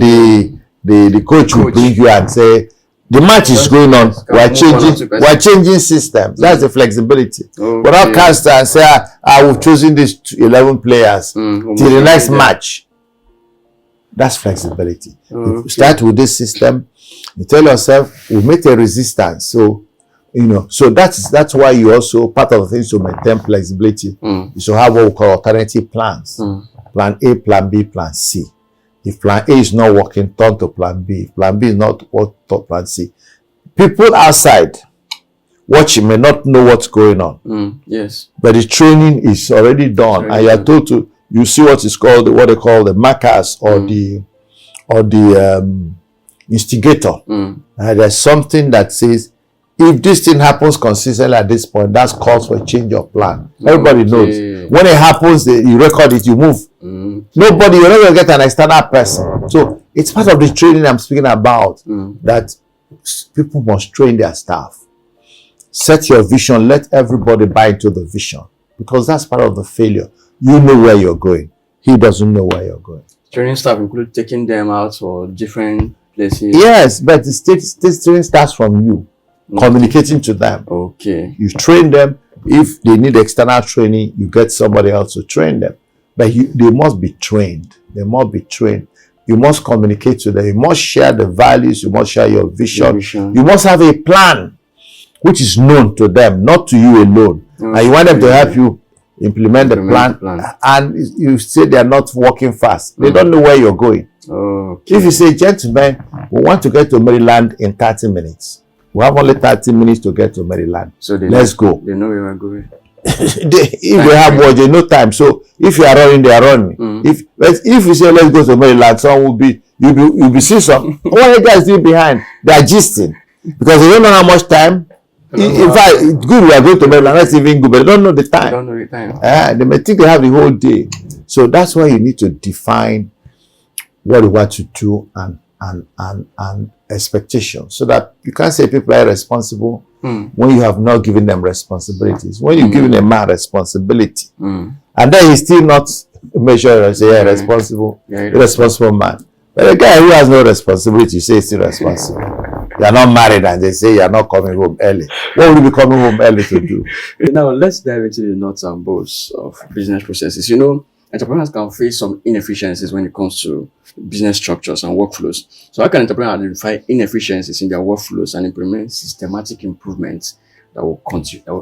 Speaker 1: the coach will bring you and say, the match is going on. We're changing systems. That's the flexibility. But not cast and say, we've chosen these 11 players till the next match. That's flexibility. You start with this system. You tell yourself, we'll make a resistance. So, you know, so that's why you also, part of the things to maintain flexibility is to have what we call alternative plans. Plan A, plan B, plan C. If plan A is not working, turn to plan B. If plan B is not working, turn to plan C. People outside watching may not know what's going on.
Speaker 2: Yes.
Speaker 1: But the training is already done, and you are told to. You see what is called, what they call the markers or the instigator. There's something that says, if this thing happens consistently at this point, that's calls for a change of plan. Everybody knows. When it happens, you record it, you move. Nobody, you're not going to get an external person. So it's part of the training I'm speaking about, that people must train their staff. Set your vision, let everybody buy into the vision, because that's part of the failure. You know where you're going. He doesn't know where you're going.
Speaker 2: Training staff include taking them out for different places.
Speaker 1: Yes, but this training starts from you. Communicating to them.
Speaker 2: Okay.
Speaker 1: You train them. If they need external training, you get somebody else to train them. But they must be trained. They must be trained. You must communicate to them. You must share the values. You must share your vision. You must have a plan which is known to them, not to you alone. And you want them to help you implement the plan. And you say they are not working fast. They don't know where you're going. If you say, gentlemen, we want to get to Maryland in 30 minutes. We have only 30 minutes to get to Maryland. So let's go.
Speaker 2: They know where we're going.
Speaker 1: If they have work, they know time. So if you are running, they are running. If you say let's go to Maryland, some will be you'll be seeing some. What the guys doing behind? They are gisting because they don't know how much time. In fact, it's good we are going to Maryland. That's even good, but they don't know the time.
Speaker 2: They don't know the time.
Speaker 1: They may think they have the whole day. So that's why you need to define what you want to do and expectations, so that you can't say people are responsible when you have not given them responsibilities. When you've given a man responsibility, and then he's still not measured and say, responsible, irresponsible man. But a guy who has no responsibility, you say he's still responsible. You are not married and they say you are not coming home early. What will you be coming home early to do?
Speaker 2: Now, let's dive into the nuts and bolts of business processes. You know, entrepreneurs can face some inefficiencies when it comes to business structures and workflows. So how can entrepreneurs identify inefficiencies in their workflows and implement systematic improvements that will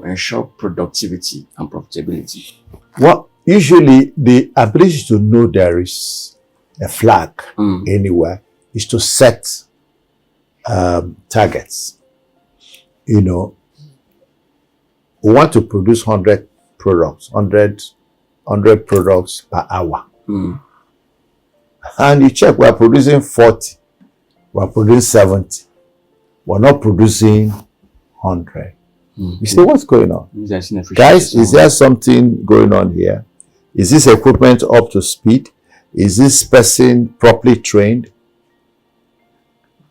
Speaker 2: ensure productivity and profitability?
Speaker 1: Well, usually the ability to know there is a flag anywhere is to set targets. You know, we want to produce 100 products, 100 products per hour. And you check, we are producing 40, we are producing 70, we're not producing 100. You say, what's going on? Guys, is there something going on here? Is this equipment up to speed? Is this person properly trained?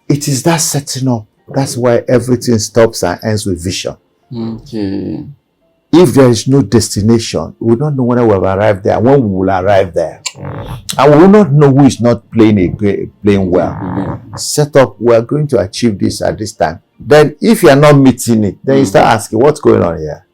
Speaker 1: It is that setting up. That's why everything stops and ends with vision.
Speaker 2: Okay.
Speaker 1: If there is no destination, we don't know when we have arrived there, when we will arrive there. And we will not know who is not playing well. Set up, we are going to achieve this at this time. Then if you are not meeting it, then you start asking, what's going on here?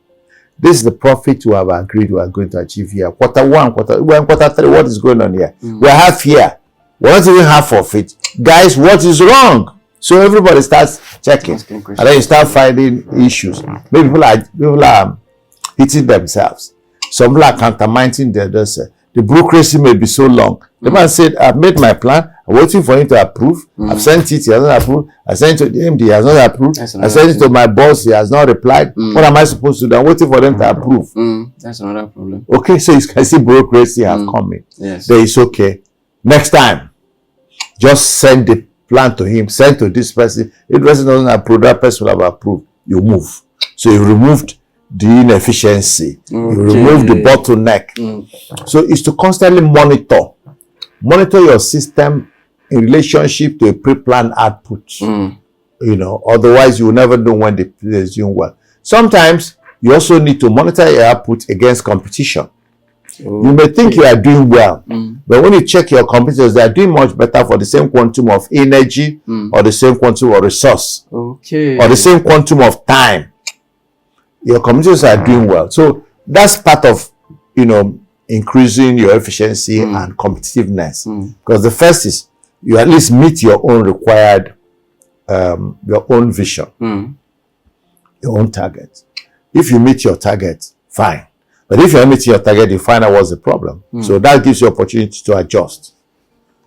Speaker 1: This is the profit we have agreed we are going to achieve here. Quarter 1, quarter 3, what is going on here? We are half here. We're not even half of it. Guys, what is wrong? So everybody starts checking. And then you start finding issues. Maybe people are hitting themselves. Some people are countermining the others. The bureaucracy may be so long. The man said, I've made my plan. I'm waiting for him to approve. I've sent it, he has not approved. I sent it to the MD, he has not approved. I sent it to my boss, he has not replied. What am I supposed to do? I'm waiting for them to approve.
Speaker 2: That's another problem.
Speaker 1: Okay, so you can see bureaucracy have come in.
Speaker 2: Yes.
Speaker 1: Then it's okay. Next time, just send the plan to him, send to this person. If the person doesn't approve, that person will have approved. You move. So you removed the inefficiency. You removed the bottleneck. So it's to constantly monitor your system in relationship to a pre-planned output. You know, otherwise you will never know when the place is doing well. Sometimes you also need to monitor your output against competition. You may think you are doing well, but when you check your competitors, they are doing much better for the same quantum of energy or the same quantum of resource or the same quantum of time. Your competitors are doing well. So that's part of, you know, increasing your efficiency and competitiveness. Because the first is you at least meet your own required, your own vision, your own target. If you meet your target, fine. But if you're meeting your target, you find out what's the problem. So that gives you opportunity to adjust.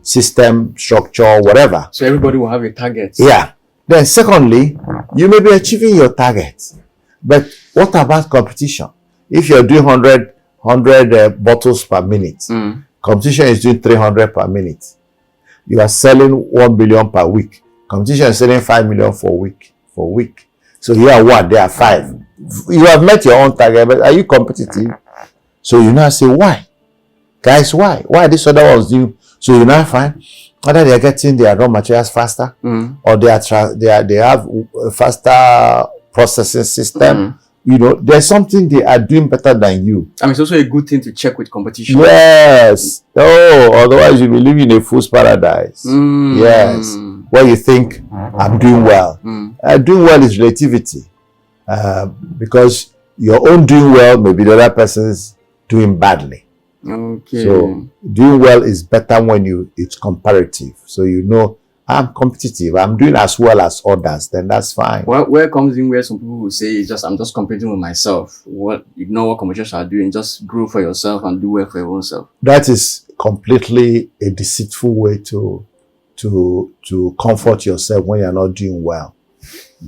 Speaker 1: System, structure, whatever.
Speaker 2: So everybody will have a target.
Speaker 1: Yeah. Then secondly, you may be achieving your target. But what about competition? If you're doing 100 bottles per minute, competition is doing 300 per minute. You are selling 1 million per week. Competition is selling 5 million for week. So you are 1, they are 5. You have met your own target, but are you competitive? So you now say, why? Guys, why? Why this other one's doing? So you now find whether they are getting their raw materials faster or they have a faster processing system. You know, there's something they are doing better than you.
Speaker 2: I mean, it's also a good thing to check with competition.
Speaker 1: Yes. Oh, otherwise you'll be living in a fool's paradise. Yes. Where you think, I'm doing well. Doing well is relativity. Because your own doing well may be the other person's doing badly.
Speaker 2: Okay.
Speaker 1: So doing well is better when it's comparative. So you know, I'm competitive, I'm doing as well as others, then that's fine.
Speaker 2: Well, where comes in where some people will say, I'm just competing with myself. Ignore what competitors are doing, just grow for yourself and do well for your own self.
Speaker 1: That is completely a deceitful way to comfort yourself when you're not doing well.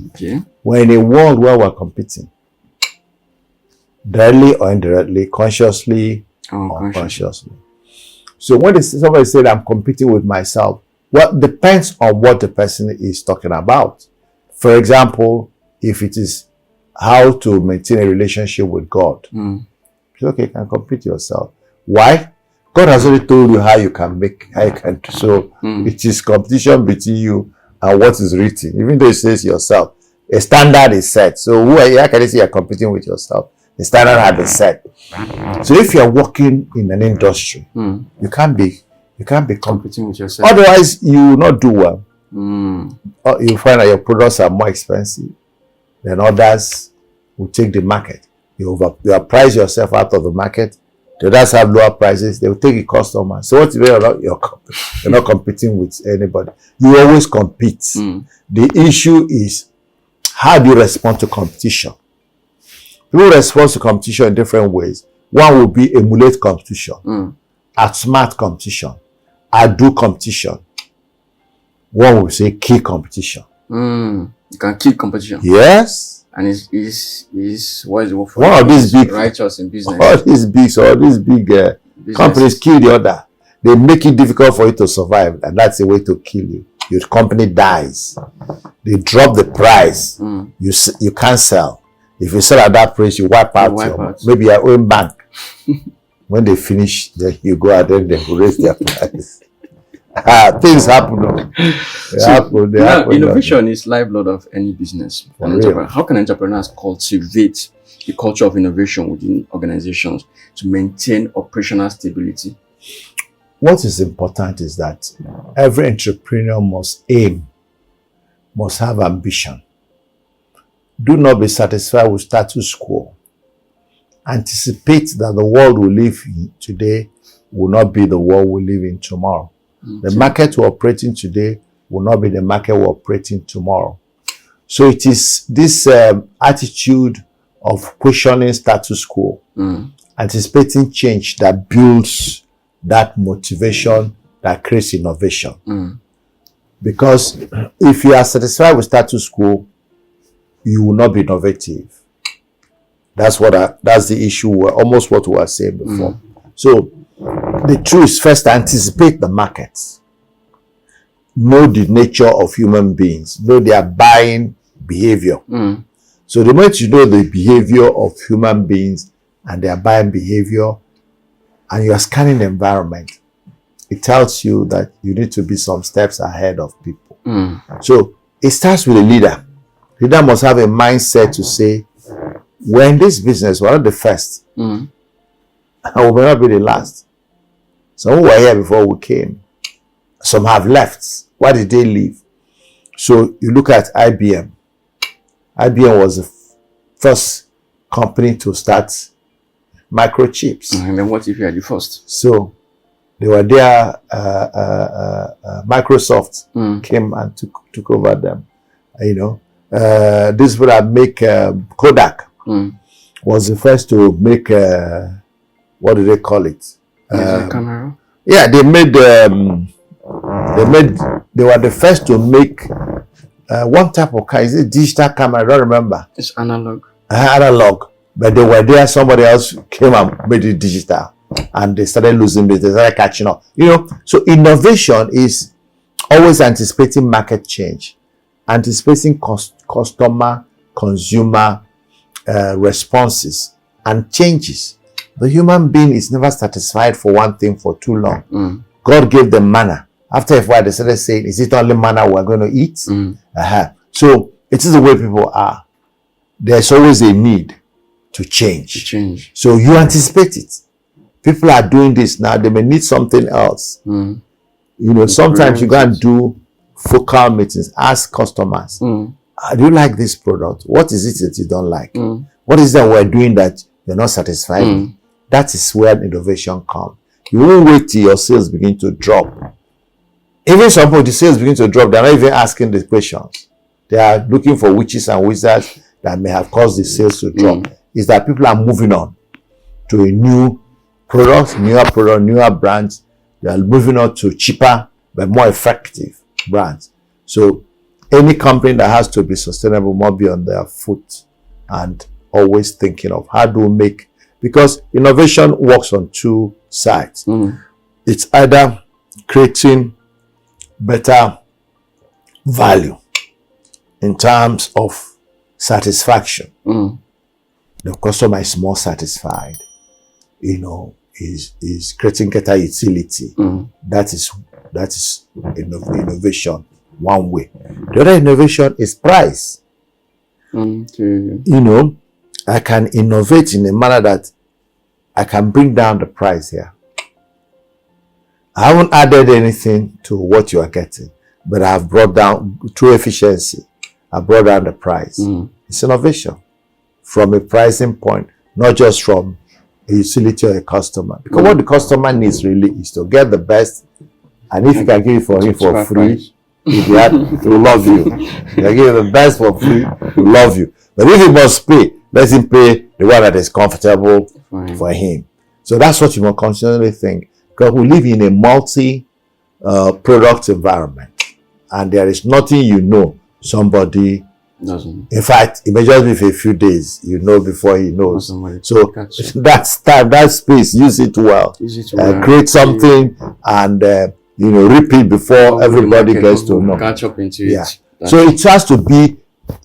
Speaker 2: Okay.
Speaker 1: We're in a world where we're competing. Directly or indirectly, consciously or unconsciously. So when somebody said, I'm competing with myself, well, depends on what the person is talking about. For example, if it is how to maintain a relationship with God, it's okay, you can compete yourself. Why? God has already told you how you can. So it is competition between you and what is written. Even though it says yourself, a standard is set. So how can you say you're competing with yourself? The standard has been set. So if you're working in an industry, you can't be
Speaker 2: competing with yourself.
Speaker 1: Otherwise, you will not do well. You find that your products are more expensive than others will take the market. You price yourself out of the market. The others have lower prices. They will take a customer. So what you're not competing with anybody. You always compete. The issue is, how do you respond to competition? People respond to competition in different ways. One will be emulate competition, outsmart competition, outdo competition. One will say kill competition.
Speaker 2: You can kill competition.
Speaker 1: Yes.
Speaker 2: And is what is it for?
Speaker 1: One of these big
Speaker 2: righteous in business.
Speaker 1: All these big companies kill the other. They make it difficult for you to survive, and that's a way to kill you. Your company dies. They drop the price. You can't sell. If you sell at that price, you wipe out maybe your own bank. When they finish, then you go out and they raise their price. Things happen.
Speaker 2: Innovation is lifeblood of any business. How can entrepreneurs cultivate the culture of innovation within organizations to maintain operational stability?
Speaker 1: What is important is that every entrepreneur must have ambition. Do not be satisfied with status quo. Anticipate that the world we live in today will not be the world we live in tomorrow. The market we're operating today will not be the market we're operating tomorrow. So it is this attitude of questioning status quo, anticipating change, that builds that motivation that creates innovation. Because if you are satisfied with status quo, you will not be innovative. That's the issue. Almost what we were saying before. So the truth is, first anticipate the markets. Know the nature of human beings. Know their buying behavior. So the moment you know the behavior of human beings and their buying behavior, and you are scanning the environment, it tells you that you need to be some steps ahead of people. So it starts with a leader. Leader must have a mindset to say, we're in this business, we're not the first. And we may not be the last. Some were here before we came. Some have left. Why did they leave? So you look at IBM. IBM was the first company to start microchips.
Speaker 2: And then what if you are the first?
Speaker 1: So they were there. Microsoft came and took over them. You know, this people that make Kodak was the first to make what do they call it?
Speaker 2: Camera.
Speaker 1: Yeah, they were the first to make one type of camera. Is it digital camera? I don't remember.
Speaker 2: It's analog.
Speaker 1: Analog. But they were there, somebody else came and made it digital. And they started losing business, they started catching up. You know, so innovation is always anticipating market change, anticipating customer, consumer responses and changes. The human being is never satisfied for one thing for too long. God gave them manna. After a while, they started saying, is it only manna we're going to eat? So it is the way people are. There's always a need to change. So you anticipate it. People are doing this now. They may need something else. You know, sometimes you go and do focal meetings. Ask customers, do you like this product? What is it that you don't like? What is that we're doing that you're not satisfied with? That is where innovation comes. You won't wait till your sales begin to drop. Even some people, the sales begin to drop, they're not even asking the questions. They are looking for witches and wizards that may have caused the sales to drop. Is that people are moving on to a new product, newer brands. They are moving on to cheaper but more effective brands. So any company that has to be sustainable must be on their foot and always thinking of how do we make, because innovation works on two sides. It's either creating better value in terms of satisfaction. The customer is more satisfied, you know, is creating better utility. That is innovation one way. The other innovation is price. You know, I can innovate in a manner that I can bring down the price here. I haven't added anything to what you are getting, but I have brought down, through efficiency, I brought down the price. It's innovation from a pricing point, not just from a utility or a customer. Because what the customer needs really is to get the best, and if you can give it for him for free, he will love you. If you can give the best for free, he will love you. But if he must pay, let him pay the one that is comfortable for him. So that's what you must continually think. Because we live in a multi-product environment, and there is nothing you know somebody
Speaker 2: doesn't.
Speaker 1: In fact, it may just be for a few days, you know, before he knows. So that's time, that space, use it well. Create something and you know, repeat before everybody gets to know.
Speaker 2: Catch up into it.
Speaker 1: So it has to be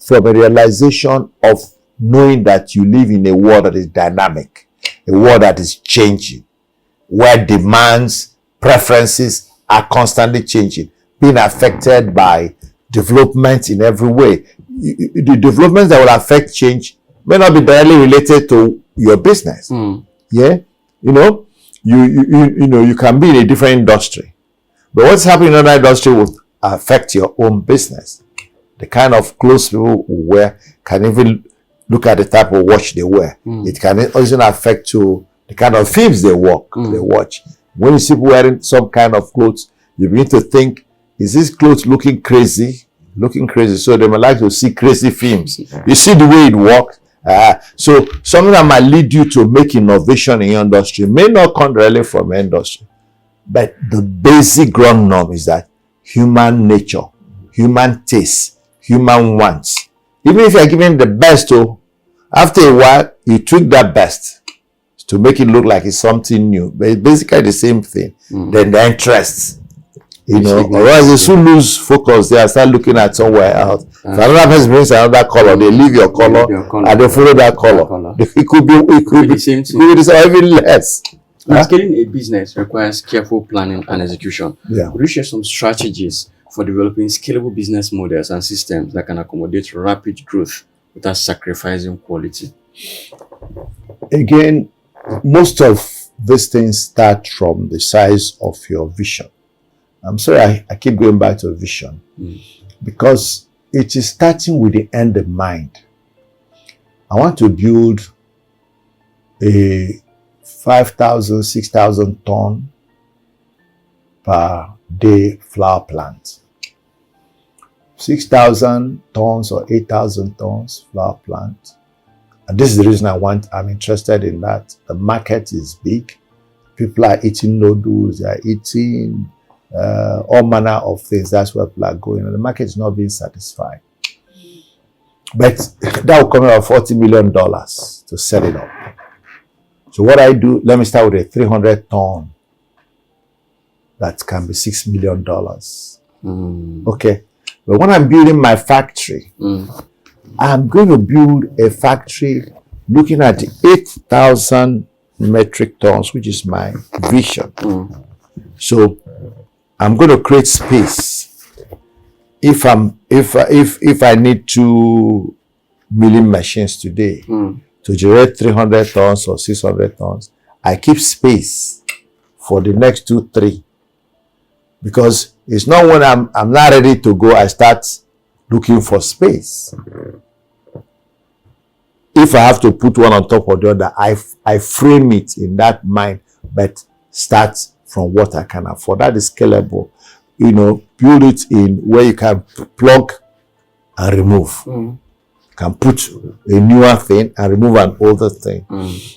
Speaker 1: from a realization of knowing that you live in a world that is dynamic, a world that is changing, where demands, preferences are constantly changing, being affected by development in every way. The developments that will affect change may not be directly related to your business. Yeah, you know, you know, you can be in a different industry, but what's happening in another industry will affect your own business. The kind of clothes people wear can even look at the type of watch they wear. It can also affect to the kind of films they watch. When you see people wearing some kind of clothes, you begin to think, is this clothes looking crazy? So they might like to see crazy films. You see the way it works. So something that might lead you to make innovation in your industry may not come directly from your industry, But the basic ground norm is that human nature, human taste, human wants. Even if you're giving the best, after a while, you tweak that best to make it look like it's something new. But it's basically the same thing. Then the interests, otherwise you soon lose focus there and start looking at somewhere else. If another person brings another color, they leave your color and they follow that color. It could be
Speaker 2: the same thing.
Speaker 1: It could be even less.
Speaker 2: Now, scaling a business requires careful planning and execution.
Speaker 1: Yeah.
Speaker 2: Would you share some strategies for developing scalable business models and systems that can accommodate rapid growth without sacrificing quality?
Speaker 1: Again, most of these things start from the size of your vision. I'm sorry, I keep going back to vision because it is starting with the end in mind. I want to build a 5,000, 6,000 ton per day flower plant. 6,000 tons or 8,000 tons flower plant. And this is the reason I'm interested in that. The market is big. People are eating noodles, they are eating all manner of things. That's where people are going. And the market is not being satisfied. But that will come out $40 million to set it up. So what I do, let me start with a 300 ton. That can be $6 million. Okay. But when I'm building my factory, I'm going to build a factory looking at 8,000 metric tons, which is my vision. So I'm going to create space. If I need 2 milling machines today to generate 300 tons or 600 tons, I keep space for the next 2, 3. Because it's not when I'm not ready to go, I start looking for space. If I have to put one on top of the other, I frame it in that mind, but start from what I can afford. That is scalable. Build it in where you can plug and remove. You can put a newer thing and remove an older thing.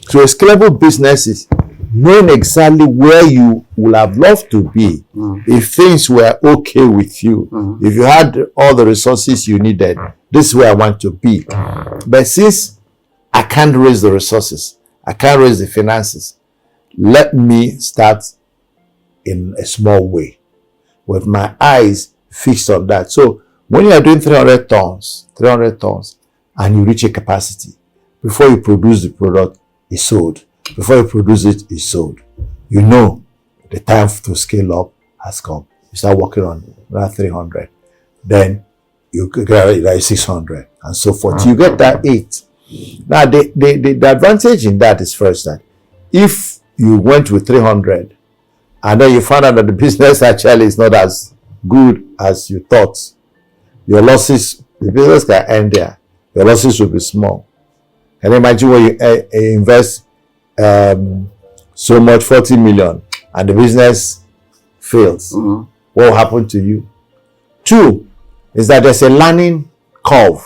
Speaker 1: So a scalable business is knowing exactly where you would have loved to be if things were okay with you. If you had all the resources you needed, this is where I want to be. But since I can't raise the resources, I can't raise the finances, let me start in a small way with my eyes fixed on that. So when you are doing 300 tons, and you reach a capacity, before you produce the product, it's sold. Before you produce it, it's sold. You know the time to scale up has come. You start working on that 300. Then you get like 600 and so forth. You get that 8. Now, the advantage in that is first that if you went with 300 and then you found out that the business actually is not as good as you thought, your losses, the business can end there. Your losses will be small. Can you imagine when you invest so much, 40 million, and the business fails? What will happen to you? 2 is that there's a learning curve.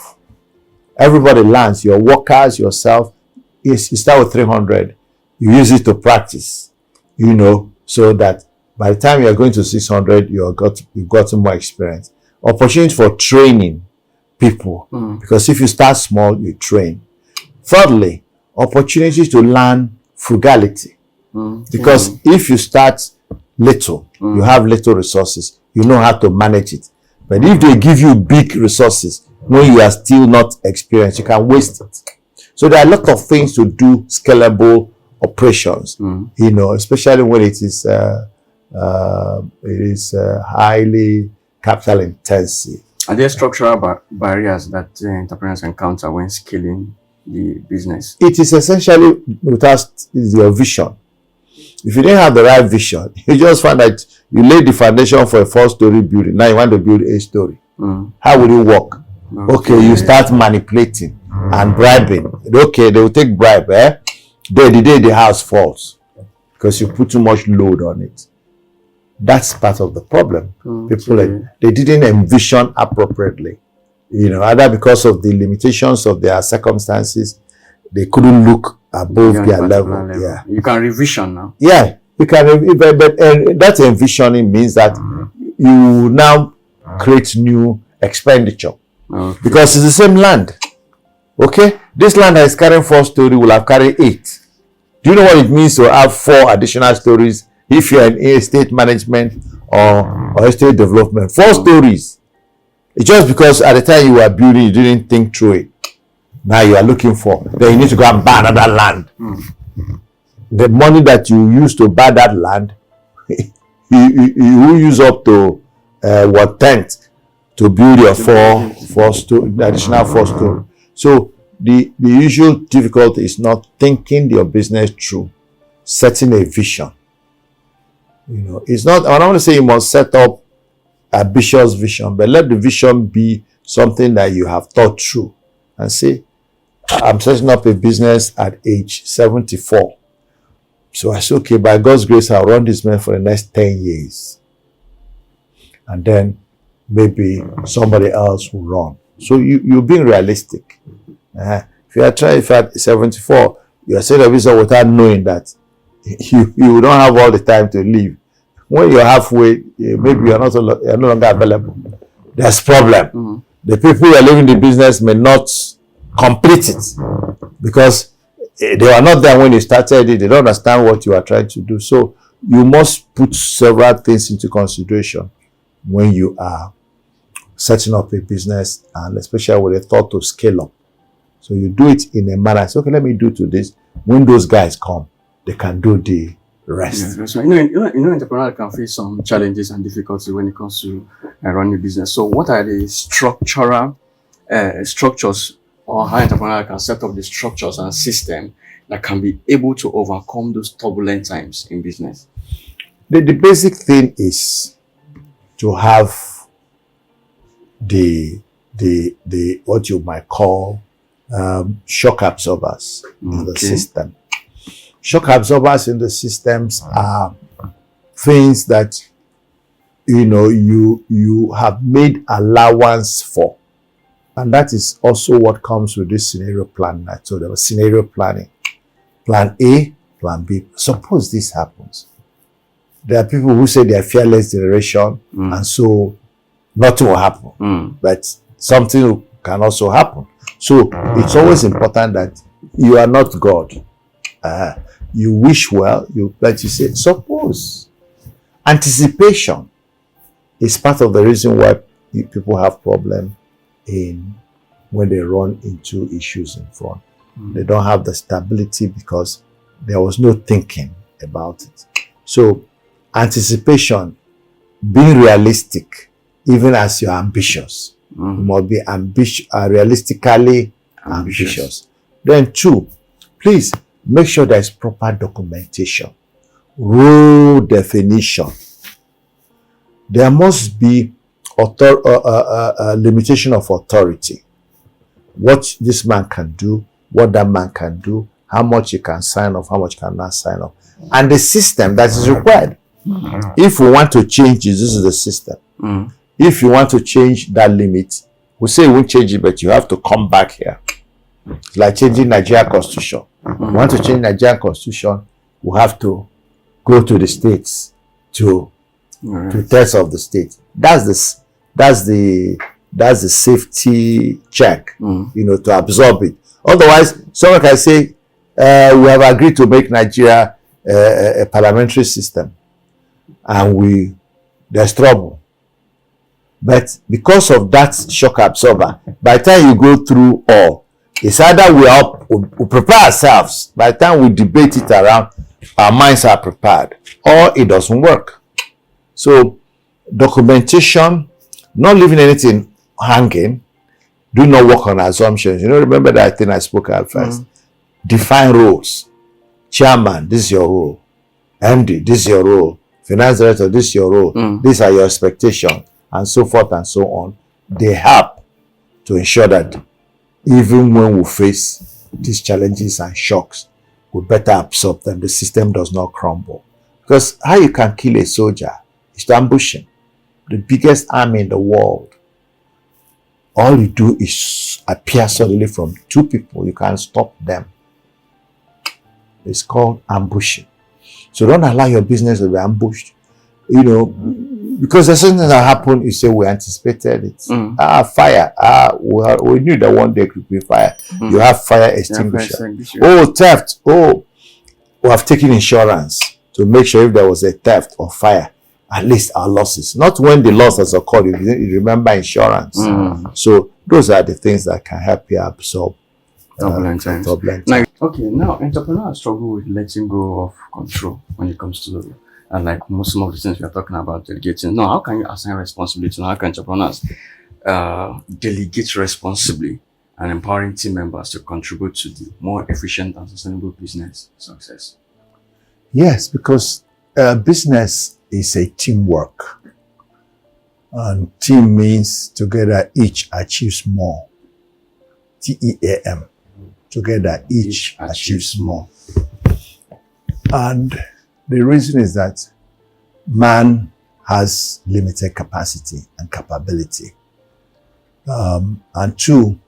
Speaker 1: Everybody learns. Your workers, yourself. You start with 300. You use it to practice, so that by the time you're going to 600, you've gotten more experience. Opportunity for training people. Because if you start small, you train. Thirdly, opportunity to learn frugality. Because if you start little, you have little resources, you know how to manage it. But if they give you big resources, when you are still not experienced, you can waste it. So there are a lot of things to do scalable operations, especially when it is highly capital intensive.
Speaker 2: Are there structural barriers that entrepreneurs encounter when scaling the business?
Speaker 1: It is essentially is your vision. If you didn't have the right vision, you just find that you laid the foundation for a 4-story building. Now you want to build 8 story. How will it work? Okay, you start manipulating and bribing. Okay, they will take bribe. The day the house falls because you put too much load on it. That's part of the problem. People, they didn't envision appropriately. Either because of the limitations of their circumstances, they couldn't look above their level.
Speaker 2: Yeah. You can revision now.
Speaker 1: Yeah. you can, but that envisioning means that you now create new expenditure because it's the same land. Okay, this land that is carrying 4 stories will have carried 8. Do you know what it means to have 4 additional stories if you're in estate management or estate development? 4 stories. It's just because at the time you were building, you didn't think through it. Now you are looking for, then you need to go and buy another land. The money that you use to buy that land, you will use up to 1/10 to build your additional 4 story. So the usual difficulty is not thinking your business through, setting a vision. It's not, I don't want to say you must set up a ambitious vision, but let the vision be something that you have thought through and say, I'm setting up a business at age 74. So I said, okay, by God's grace, I'll run this business for the next 10 years. And then maybe somebody else will run. So you're being realistic. If you are trying, if at 74, you are setting a business without knowing that you don't have all the time to live. When you're halfway, maybe you're no longer available. There's problem. The people who are living the business may not complete it because they were not there when you started it. They don't understand what you are trying to do. So you must put several things into consideration when you are setting up a business, and especially with a thought to scale up. So you do it in a manner. So, okay, let me do to this. When those guys come, they can do the rest.
Speaker 2: Yeah, that's right. Entrepreneurs can face some challenges and difficulties when it comes to running a business. So what are the structural structures, or how entrepreneurs can set up the structures and system that can be able to overcome those turbulent times in business?
Speaker 1: The basic thing is to have the what you might call shock absorbers in the system. Shock absorbers in the systems are things that you have made allowance for, and that is also what comes with this scenario plan. So there was scenario planning, plan A, plan B. Suppose this happens. There are people who say they are fearless generation, and so nothing will happen, but something can also happen. So it's always important that you are not God. You wish well, like you say, suppose. Anticipation is part of the reason why people have problem when they run into issues in front. They don't have the stability because there was no thinking about it. So anticipation, being realistic, even as you're ambitious. You must be realistically ambitious. Then 2, please make sure there is proper documentation, rule definition. There must be limitation of authority. What this man can do, what that man can do, how much he can sign off, how much cannot sign off, and the system that is required. If we want to change this is the system. If you want to change that limit, we say we won't change it, but you have to come back here. It's like changing Nigerian constitution. We want to change Nigerian constitution, we have to go to the states to test of the state. That's the safety check, to absorb it. Otherwise, someone can say, we have agreed to make Nigeria a parliamentary system, and there's trouble. But because of that shock absorber, by the time you go through all, it's either we prepare ourselves. By the time we debate it around, our minds are prepared, or it doesn't work. So documentation, not leaving anything hanging, do not work on assumptions. Remember that thing I spoke at first. Define roles. Chairman, this is your role. MD, this is your role. Finance director, this is your role. These are your expectations, and so forth and so on. They help to ensure that even when we face these challenges and shocks, we better absorb them. The system does not crumble. Because how you can kill a soldier is to ambush him. The biggest army in the world. All you do is appear suddenly from 2 people. You can't stop them. It's called ambushing. So don't allow your business to be ambushed. You know, because there's something that happened, you say we anticipated it. Fire. We knew that one day could be fire. You have fire extinguisher. Oh, theft. Oh, we have taken insurance to make sure if there was a theft or fire, at least our losses. Not when the loss has occurred, you remember insurance. So those are the things that can help you absorb
Speaker 2: turbulent times. Okay, now entrepreneurs struggle with letting go of control when it comes to and like some of the things we are talking about, delegating. Now, how can you assign responsibility? How can entrepreneurs delegate responsibly and empowering team members to contribute to the more efficient and sustainable business success?
Speaker 1: Yes, because business is a teamwork. And team means together each achieves more. TEAM. Together each achieves more. And the reason is that man has limited capacity and capability. And two,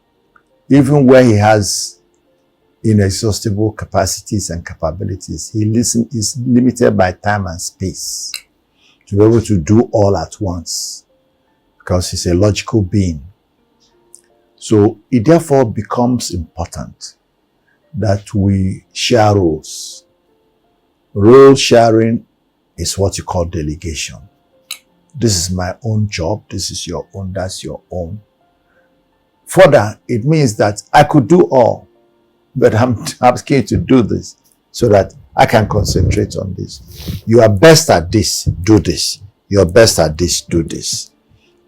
Speaker 1: even where he has inexhaustible capacities and capabilities, he is limited by time and space to be able to do all at once because he's a logical being. So it therefore becomes important that we share roles. Role sharing is what you call delegation. This is my own job. This is your own. That's your own. Further, it means that I could do all, but I'm scared to do this so that I can concentrate on this. You are best at this, do this. You are best at this, do this.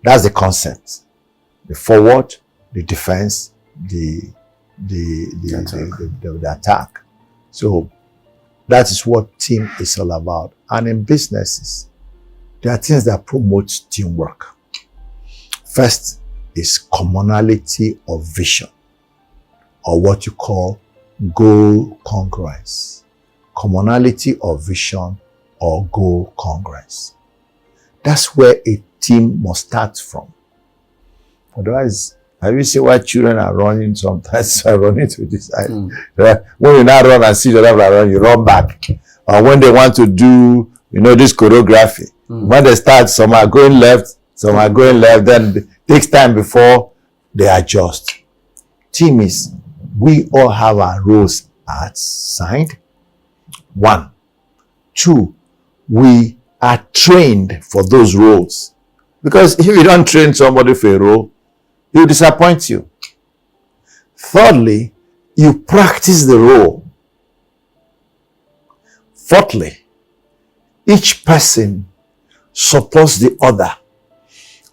Speaker 1: That's the concept. The forward, the defense, the attack. So that is what team is all about. And in businesses, there are things that promote teamwork. First is commonality of vision, or what you call goal congruence. Commonality of vision or goal congruence. That's where a team must start from. Otherwise, have you seen why children are running sometimes? Are running to this side. Right? When you now run and see the other run, you run back. Or when they want to do, this choreography. When they start, some are going left, some are going left, then it takes time before they adjust. Team is, we all have our roles assigned. 1. 2, we are trained for those roles. Because if you don't train somebody for a role, he'll disappoint you. Thirdly, you practice the role. Fourthly, each person supports the other.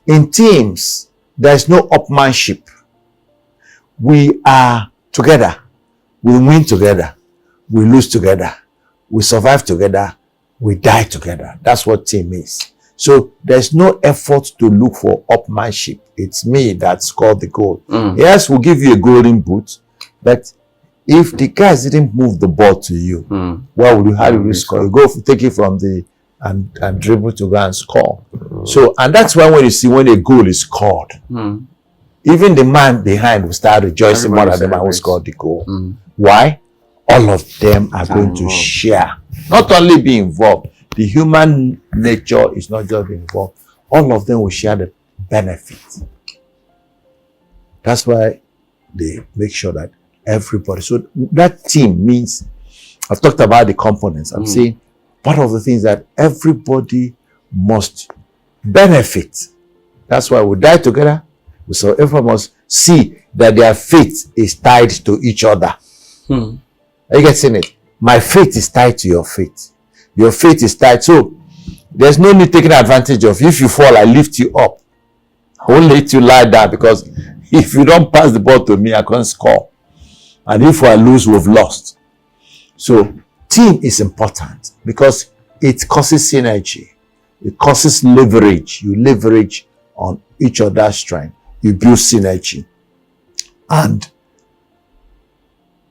Speaker 1: In teams, there is no upmanship. We are together. We win together. We lose together. We survive together. We die together. That's what team is. So there's no effort to look for upmanship. It's me that scored the goal. Yes, we'll give you a golden boot, but if the guys didn't move the ball to you, what would you? How do you score? You go take it from the and dribble to go and score. So, and that's why when you see when a goal is scored, even the man behind will start rejoicing more than the man who scored the goal. Why? All of them are going to share, not only be involved. The human nature is not just involved. All of them will share the benefit. That's why they make sure that everybody. So that team means, I've talked about the components. I'm saying part of the things that everybody must benefit. That's why we die together. So everyone must see that their faith is tied to each other. Are you getting it? My faith is tied to your faith. Your faith is tied. So there's no need taking advantage of. If you fall, I lift you up. I won't let you lie down, because if you don't pass the ball to me, I can't score. And if I lose, we've lost. So team is important because it causes synergy. It causes leverage. You leverage on each other's strength. You build synergy. And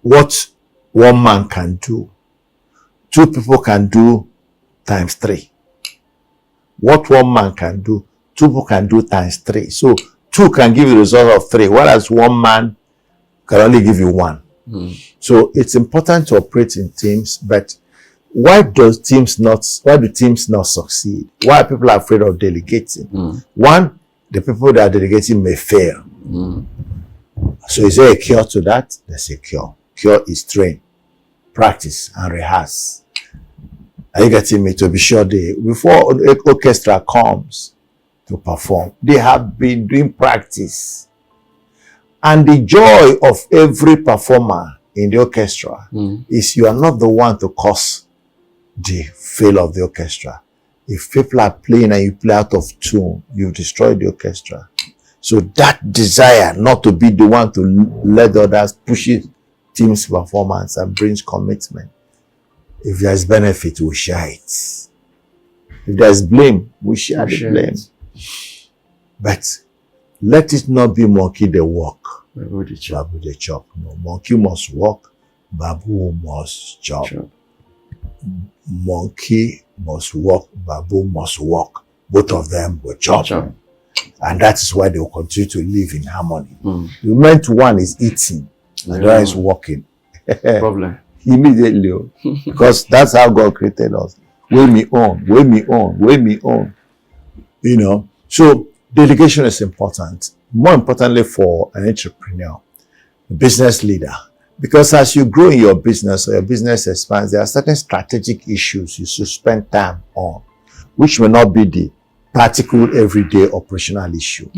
Speaker 1: what one man can do, 2 people can do times 3. What one man can do, 2 people can do times 3. So 2 can give you the result of 3, whereas one man can only give you 1. So it's important to operate in teams, but why do teams not succeed? Why are people afraid of delegating? One, the people that are delegating may fail. So is there a cure to that? There's a cure. Cure is train, practice, and rehearse. Are you getting me? To be sure, before the orchestra comes to perform, they have been doing practice. And the joy of every performer in the orchestra is you are not the one to cause the fail of the orchestra. If people are playing and you play out of tune, you've destroyed the orchestra. So that desire not to be the one to let others pushes team's performance and brings commitment. If there's benefit, we share it. If there's blame, we share the blame. But let it not be monkey the walk, babu the chop. No, monkey must walk, babu must chop. Monkey must walk, babu must walk. Both of them will chop. And that is why they will continue to live in harmony. The moment one is eating, and the other is walking.
Speaker 2: Problem.
Speaker 1: Immediately. Because that's how God created us. Weigh me on, weigh me on, weigh me on. You know. So delegation is important. More importantly for an entrepreneur, a business leader. Because as you grow in your business or your business expands, there are certain strategic issues you should spend time on, which may not be the practical everyday operational issue.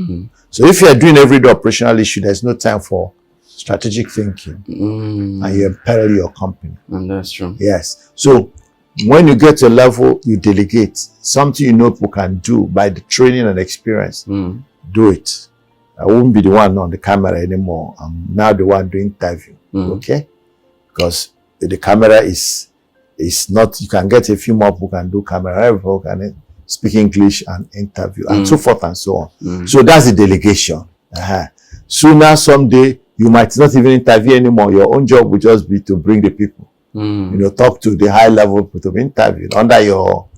Speaker 1: So if you are doing everyday operational issue, there's no time for strategic thinking, and you imperil your company.
Speaker 2: And that's true.
Speaker 1: Yes. So when you get to a level, you delegate something you know people can do by the training and experience. Do it. I won't be the one on the camera anymore. I'm now the one doing interview. Okay? Because the camera is not, you can get a few more people can do camera, everyone can speak English and interview, and so forth and so on. So that's the delegation. Sooner, someday, you might not even interview anymore. Your own job will just be to bring the people. You know, talk to the high level people to be interviewed under your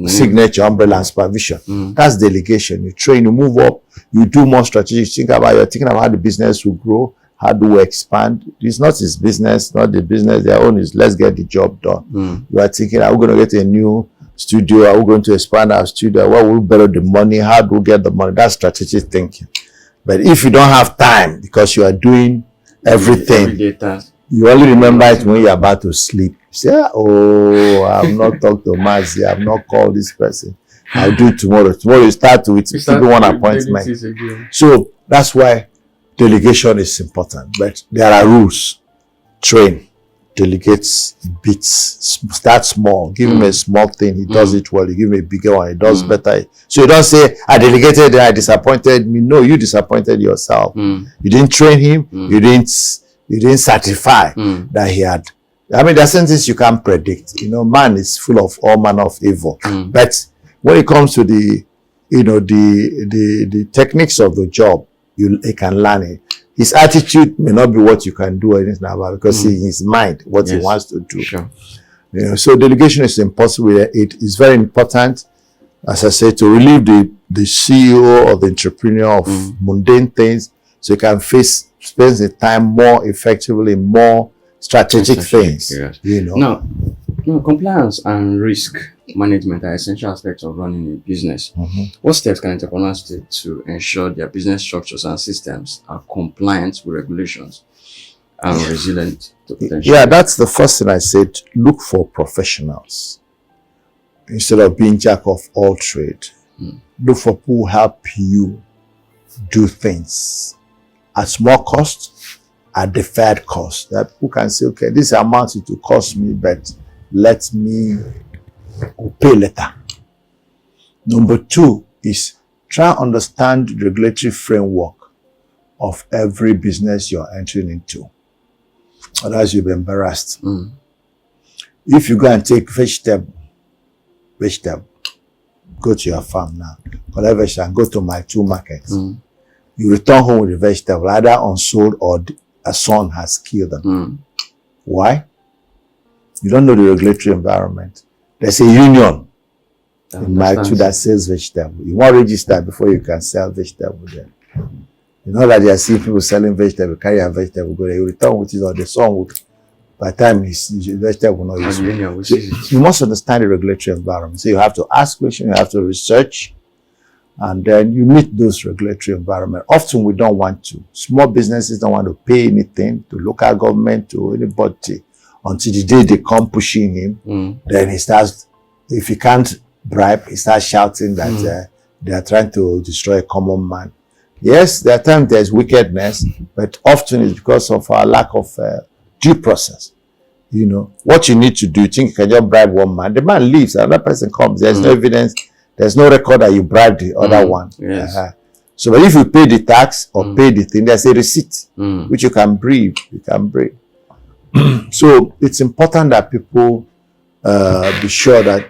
Speaker 1: signature, umbrella, and supervision. That's delegation. You train, you move up, you do more strategic. You're thinking about how the business will grow, how do we expand. It's not his business, not the business. Their own is let's get the job done. You are thinking, are we going to get a new studio? Are we going to expand our studio? What will borrow the money? How do we get the money? That's strategic thinking. But if you don't have time because you are doing everything, you only remember it when you're about to sleep. You say, oh, I've not talked to Mazi, I've not called this person. I'll do it tomorrow. Tomorrow you start with people one appointment. So that's why delegation is important. But there are rules. Train, delegates, beats, start small. Give him a small thing, he does it well. You give him a bigger one, he does better. So you don't say, I delegated, I disappointed me. No, you disappointed yourself. You didn't train him, you didn't certify that he had. I mean, there are certain things you can't predict. You know, man is full of all manner of evil. But when it comes to the techniques of the job, he can learn it. His attitude may not be what you can do or anything about, because in his mind, what he wants to do. You know, so delegation is impossible. It is very important, as I said, to relieve the CEO or the entrepreneur of mundane things, so you can spend the time more effectively, more strategic things. You know.
Speaker 2: Now, compliance and risk management are essential aspects of running a business. What steps can entrepreneurs take to ensure their business structures and systems are compliant with regulations and resilient to potential?
Speaker 1: Yeah, that's the first thing I said. Look for professionals instead of being jack of all trade. Look for people who help you do things at small cost, at deferred cost. That people can say, okay, this amount it will cost me, but let me pay later. Number two is try and understand the regulatory framework of every business you're entering into. Otherwise, you'll be embarrassed. If you go and take vegetable, go to your farm now, collect vegetable, and go to my two markets. You return home with the vegetable, either unsold or a son has killed them. Why? You don't know the regulatory environment. There's a union in my two that sells vegetable. You want to register before you can sell vegetable there. You know that there are people selling vegetable, carry a vegetable, go there, you return with it, or the son will by the time the vegetable will not use it. You must understand the regulatory environment. So you have to ask questions, you have to research, and then you meet those regulatory environment. Often we don't want to. Small businesses don't want to pay anything to local government, to anybody, until the day they come pushing him. Then he starts, if he can't bribe, he starts shouting that they are trying to destroy a common man. Yes, there are times there's wickedness, but often it's because of our lack of due process. You know, what you need to do, you think you can just bribe one man, the man leaves, another person comes, there's no evidence, there's no record that you bribed the other one.
Speaker 2: Yes.
Speaker 1: So, but if you pay the tax or pay the thing, there's a receipt, which you can bring. So it's important that people be sure that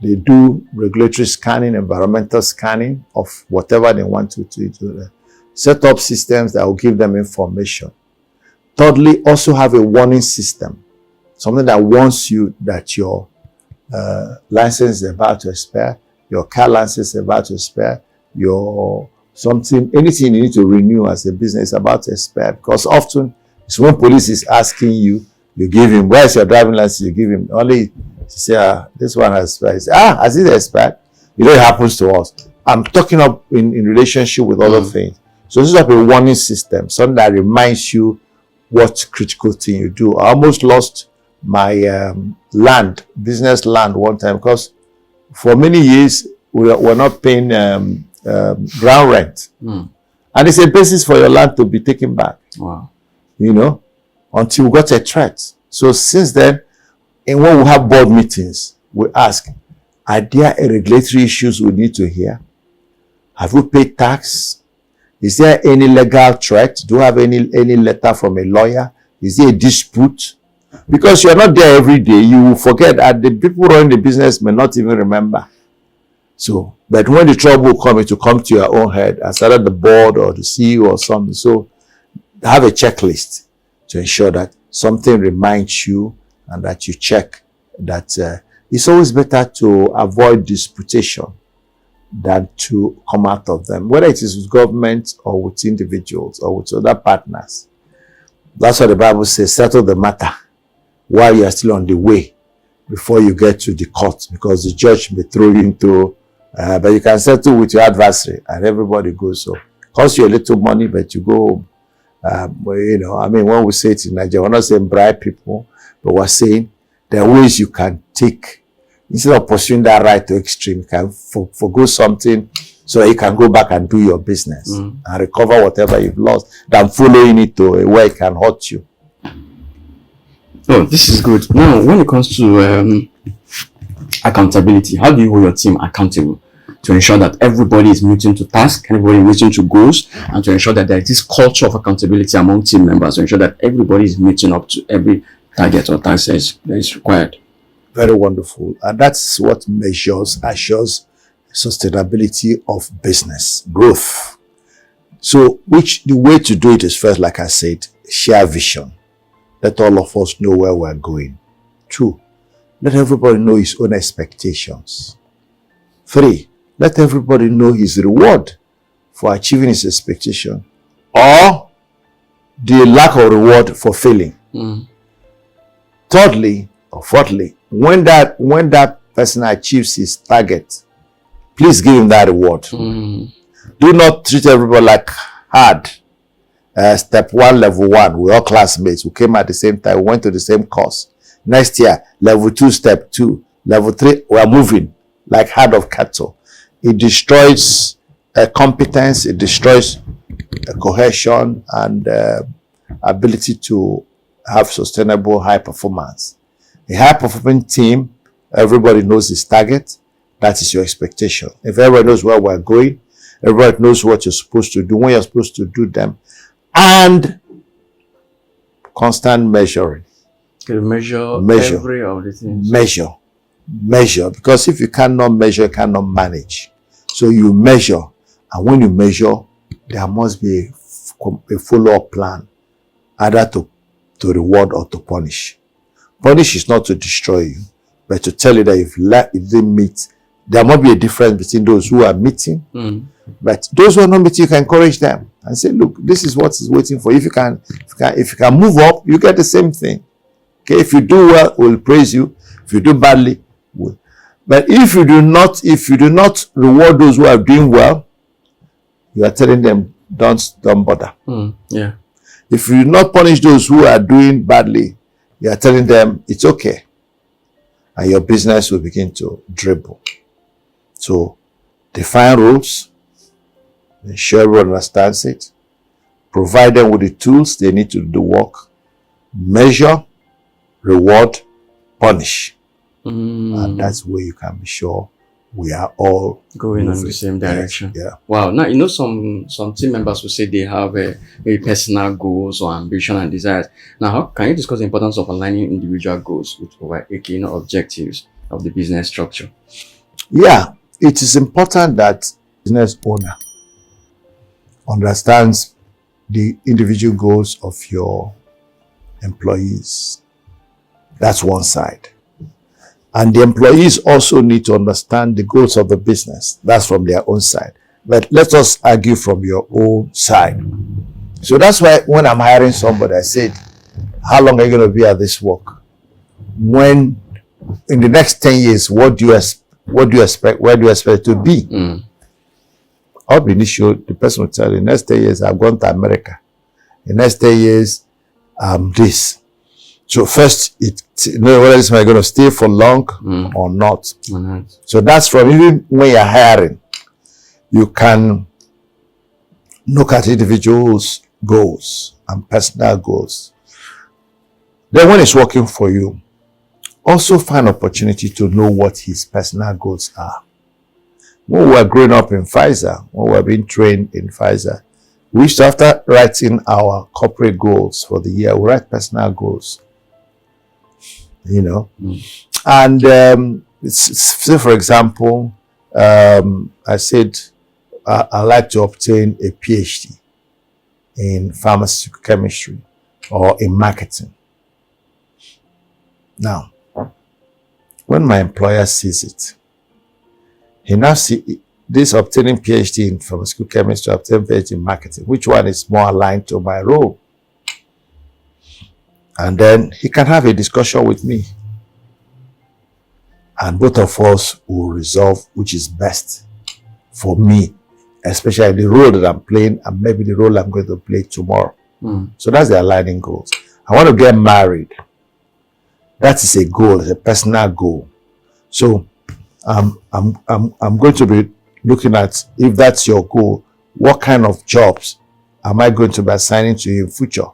Speaker 1: they do regulatory scanning, environmental scanning of whatever they want to do. Set up systems that will give them information. Thirdly, also have a warning system, something that warns you that your license is about to expire, your car license is about to expire, anything you need to renew as a business is about to expire. Because often it's when police is asking you, you give him, where's your driving license? You give him only to say, this one has expired. Say, has it expired? You know, it happens to us. I'm talking up in relationship with other things. So this is like a warning system, something that reminds you what critical thing you do. I almost lost my business land one time, because for many years we were not paying ground rent. And it's a basis for your land to be taken back.
Speaker 2: Wow.
Speaker 1: You know, until we got a threat. So since then, and when we have board meetings, we ask, are there regulatory issues we need to hear? Have we paid tax? Is there any legal threat? Do you have any letter from a lawyer? Is there a dispute? Because you're not there every day, you will forget that the people running the business may not even remember. So, but when the trouble comes, it will come to your own head, as either the board or the CEO or something. So, have a checklist to ensure that something reminds you and that you check that it's always better to avoid disputation than to come out of them, whether it is with government or with individuals or with other partners. That's what the Bible says, settle the matter while you are still on the way before you get to the court, because the judge may throw you into, but you can settle with your adversary and everybody goes so. Cost you a little money, but you go home. You know, I mean, when we say it in Nigeria, we're not saying bribe people, but we're saying there are ways you can take. Instead of pursuing that right to extreme, you can forgo something so you can go back and do your business and recover whatever you've lost than following it to where it can hurt you.
Speaker 2: Oh, this is good. Now, when it comes to accountability, how do you hold your team accountable to ensure that everybody is meeting to task, everybody is meeting to goals, and to ensure that there is this culture of accountability among team members, to ensure that everybody is meeting up to every target or task that is required?
Speaker 1: Very wonderful. And that's what assures sustainability of business growth. So the way to do it is, first, like I said, share vision. Let all of us know where we're going. 2, let everybody know his own expectations. 3, let everybody know his reward for achieving his expectation or the lack of reward for failing. Thirdly or fourthly, when that person achieves his target, please give him that reward. Do not treat everybody like hard. Step 1, level 1, we're all classmates. We came at the same time, we went to the same course. Next year, level 2, step 2, level 3, we're moving like herd of cattle. It destroys competence, it destroys cohesion and ability to have sustainable high performance. A high-performing team, everybody knows his target. That is your expectation. If everybody knows where we're going, everybody knows what you're supposed to do, when you're supposed to do them, and constant measuring.
Speaker 2: Measure every of the things.
Speaker 1: Measure. Because if you cannot measure, you cannot manage. So you measure, and when you measure, there must be a follow-up plan, either to reward or to punish. Punish is not to destroy you, but to tell you that if you didn't meet There might be a difference between those who are meeting, but those who are not meeting, you can encourage them and say, look, this is what is waiting for you. If you can move up, you get the same thing. Okay, if you do well, we'll praise you. If you do badly, we'll. But if you do not reward those who are doing well, you are telling them, don't bother.
Speaker 2: Yeah.
Speaker 1: If you do not punish those who are doing badly, you are telling them it's okay. And your business will begin to dribble. So define rules, ensure everyone understands it, provide them with the tools they need to do the work, measure, reward, punish. And that's where you can be sure we are all
Speaker 2: going in the same direction.
Speaker 1: Yeah.
Speaker 2: Wow. Now, some team members will say they have a personal goals or ambition and desires. Now, how can you discuss the importance of aligning individual goals with objectives of the business structure?
Speaker 1: Yeah, it is important that business owner understands the individual goals of your employees. That's one side. And the employees also need to understand the goals of the business. That's from their own side. But let us argue from your own side. So that's why when I'm hiring somebody, I said, how long are you going to be at this work? When in the next 10 years, what do you expect? Where do you expect to be? I'll be initial. The person will tell you, next 10 years, I've gone to America. The next 10 years, this. So first, whether this man is going to stay for long or not. So that's from even when you're hiring, you can look at individuals' goals and personal goals. Then when it's working for you, also find opportunity to know what his personal goals are. When we were growing up in Pfizer, when we were being trained in Pfizer, we used to, after writing our corporate goals for the year, we write personal goals. And say for example, I said I like to obtain a PhD in pharmaceutical chemistry or in marketing. Now, when my employer sees it, he now sees this obtaining PhD in pharmaceutical chemistry, obtaining PhD in marketing. Which one is more aligned to my role? And then he can have a discussion with me. And both of us will resolve which is best for me, especially the role that I'm playing and maybe the role I'm going to play tomorrow. So that's the aligning goals. I want to get married. That is a goal, it's a personal goal. So I'm going to be looking at, if that's your goal, what kind of jobs am I going to be assigning to you in future?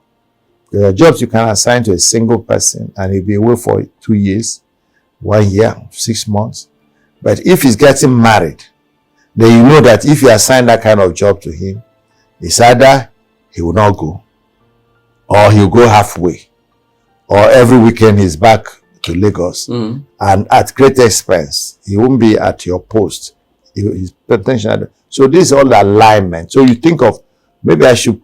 Speaker 1: There are jobs you can assign to a single person and he'll be away for 2 years, 1 year, 6 months. But if he's getting married, then you know that if you assign that kind of job to him, it's either he will not go, or he'll go halfway, or every weekend he's back to Lagos, and at great expense. He won't be at your post. His potential. So this is all the alignment. So you think of, maybe I should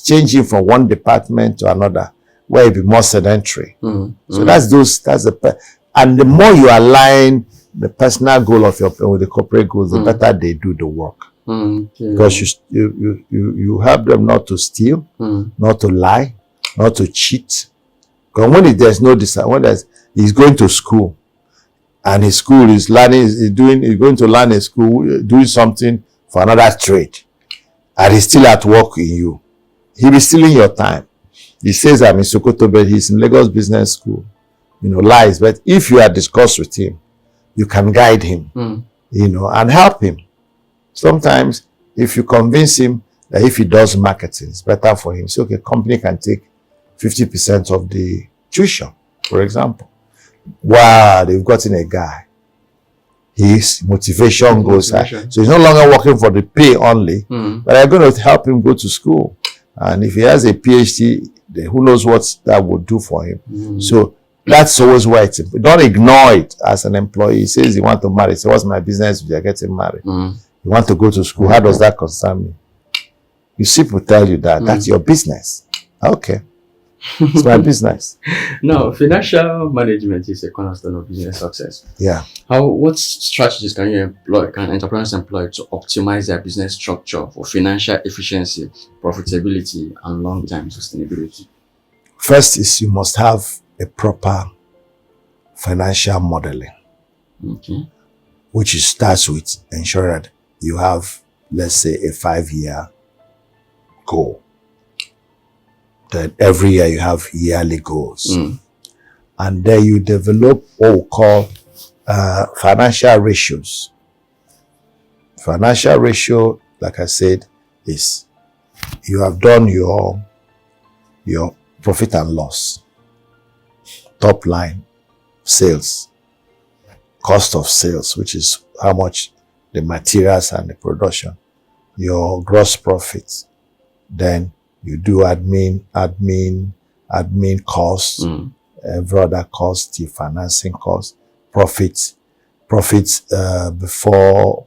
Speaker 1: change him from one department to another where it be more sedentary. So that's the and the more you align the personal goal of your with the corporate goals, the better they do the work. Because you help them not to steal, not to lie, not to cheat. Because when there's no he's going to school, and his school is learning, he's going to learn in school, doing something for another trade, and he's still at work in you. He'll be stealing your time. He says I'm in Sokoto, but he's in Lagos Business School. Lies. But if you are discussed with him, you can guide him, and help him. Sometimes, if you convince him that if he does marketing, it's better for him. So, okay, company can take 50% of the tuition, for example. Wow, they've gotten a guy. His motivation goes high. So he's no longer working for the pay only, but I'm going to help him go to school. And if he has a PhD, then who knows what that would do for him. So that's always why it's important. Don't ignore it as an employee. He says you want to marry. So what's my business if you're getting married? You want to go to school. How does that concern me? You see people tell you that. That's your business. Okay. It's my business.
Speaker 2: Now, financial management is a cornerstone of business success.
Speaker 1: Yeah.
Speaker 2: What strategies can entrepreneurs employ to optimize their business structure for financial efficiency, profitability, and long-term sustainability?
Speaker 1: First is you must have a proper financial modeling.
Speaker 2: Okay.
Speaker 1: Which starts with ensuring that you have, let's say, a 5-year goal. Then every year you have yearly goals. And then you develop what we call financial ratios. Financial ratio, like I said, is you have done your profit and loss, top line, sales, cost of sales, which is how much the materials and the production, your gross profit. Then you do admin costs, every other cost, the financing cost, profit before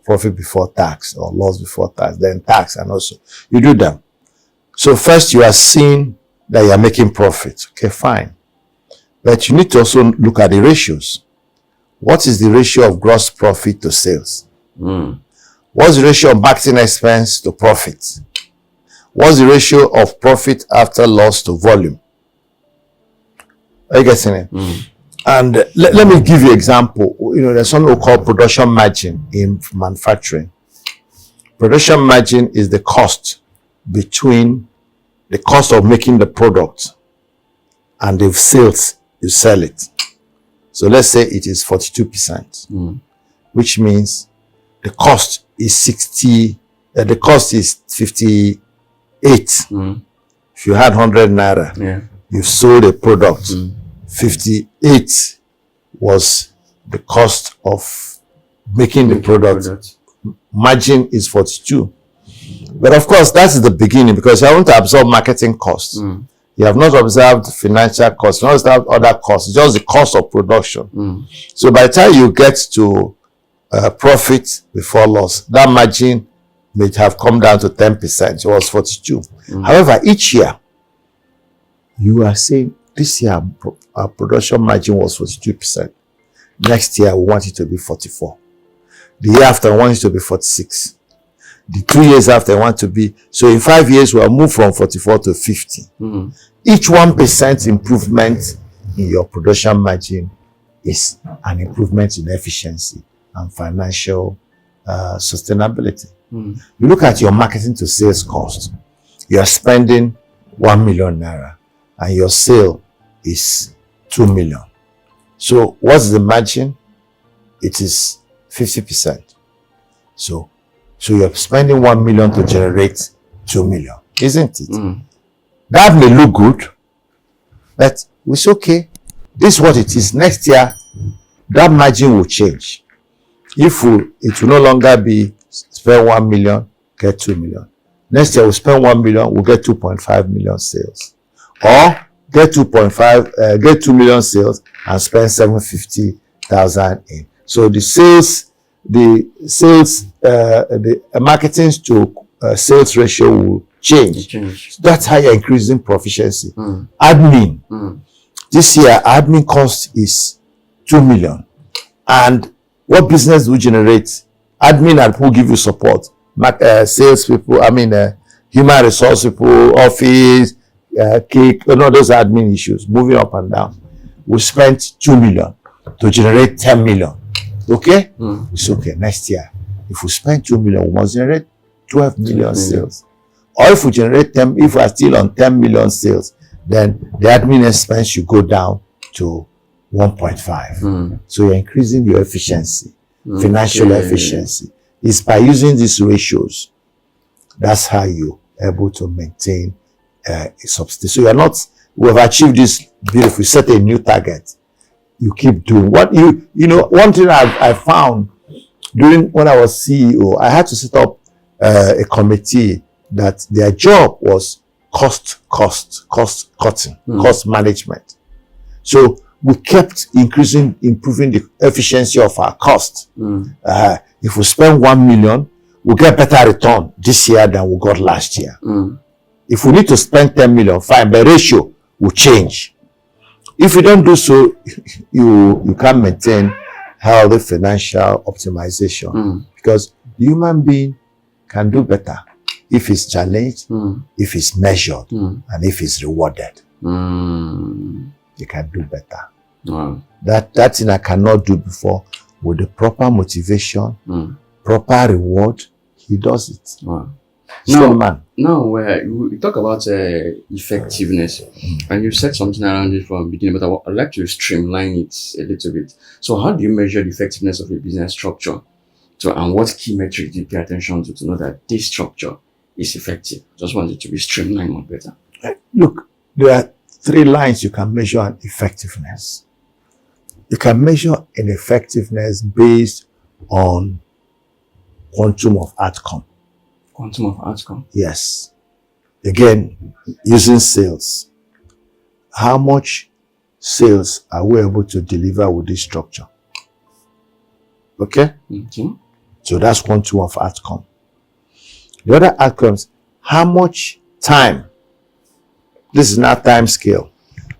Speaker 1: tax or loss before tax, then tax, and also you do them. So first you are seeing that you are making profit. Okay, fine. But you need to also look at the ratios. What is the ratio of gross profit to sales? What's the ratio of marketing expense to profit? What's the ratio of profit after loss to volume? Are you getting it? And let me give you an example. There's something we call production margin in manufacturing. Production margin is the cost between the cost of making the product and the sales you sell it. So let's say it is 42%, which means the cost is 58. If you had 100 naira, you sold a product. 58 was the cost of making the product. Margin is 42. But of course, that's the beginning, because you haven't absorbed marketing costs. You have not observed financial costs, not observed other costs. It's just the cost of production. So by the time you get to profit before loss, that margin may have come down to 10%. It was 42. However, each year, you are saying, this year our production margin was 42%. Next year, we want it to be 44. The year after, we want it to be 46. The 2 years after, I want to be. So in 5 years, we'll move from 44 to 50. Each 1% improvement in your production margin is an improvement in efficiency and financial sustainability. You look at your marketing to sales cost. You are spending 1 million naira and your sale is 2 million. So what's the margin? It is 50%. So you're spending 1 million to generate 2 million, isn't it? That may look good, but it's okay. This is what it is. Next year, that margin will change. It will no longer be spend 1 million, get 2 million. Next year, we'll spend 1 million, we'll get 2.5 million sales. Or get 2 million sales and spend 750,000 in. So the marketing to sales ratio will change. So that's how you're increasing proficiency. Admin. This year, admin cost is 2 million. And what business do we generate? Admin and who give you support? Sales people, human resource people, office, cake, those admin issues, moving up and down. We spent 2 million to generate 10 million. Okay? It's okay. Next year, if we spend 2 million, we must generate 12 million sales. Or if we generate 10, if we are still on 10 million sales, then the admin expense should go down to 1.5. So you're increasing your efficiency, financial efficiency. It's by using these ratios. That's how you're able to maintain a substance. So we have achieved this beautiful, set a new target. You keep doing what one thing I found when I was CEO, I had to set up a committee that their job was cost cutting, cost management. So we kept improving the efficiency of our cost. If we spend 1 million, we'll get better return this year than we got last year. If we need to spend 10 million, fine, by ratio, will change. If you don't do so, you can't maintain healthy financial optimization because the human being can do better if it's challenged, if it's measured, and if it's rewarded. You can do better. That thing I cannot do before, with the proper motivation, proper reward, he does it.
Speaker 2: Now, we talk about effectiveness, and you said something around it from the beginning, but I'd like to streamline it a little bit. So, how do you measure the effectiveness of a business structure? And what key metrics do you pay attention to know that this structure is effective? Just want it to be streamlined more better.
Speaker 1: Look, there are 3 lines you can measure an effectiveness. You can measure an effectiveness based on quantum of outcome.
Speaker 2: Quantum of outcome?
Speaker 1: Yes. Again, using sales. How much sales are we able to deliver with this structure? Okay? So that's quantum of outcome. The other outcomes, how much time? This is not time scale.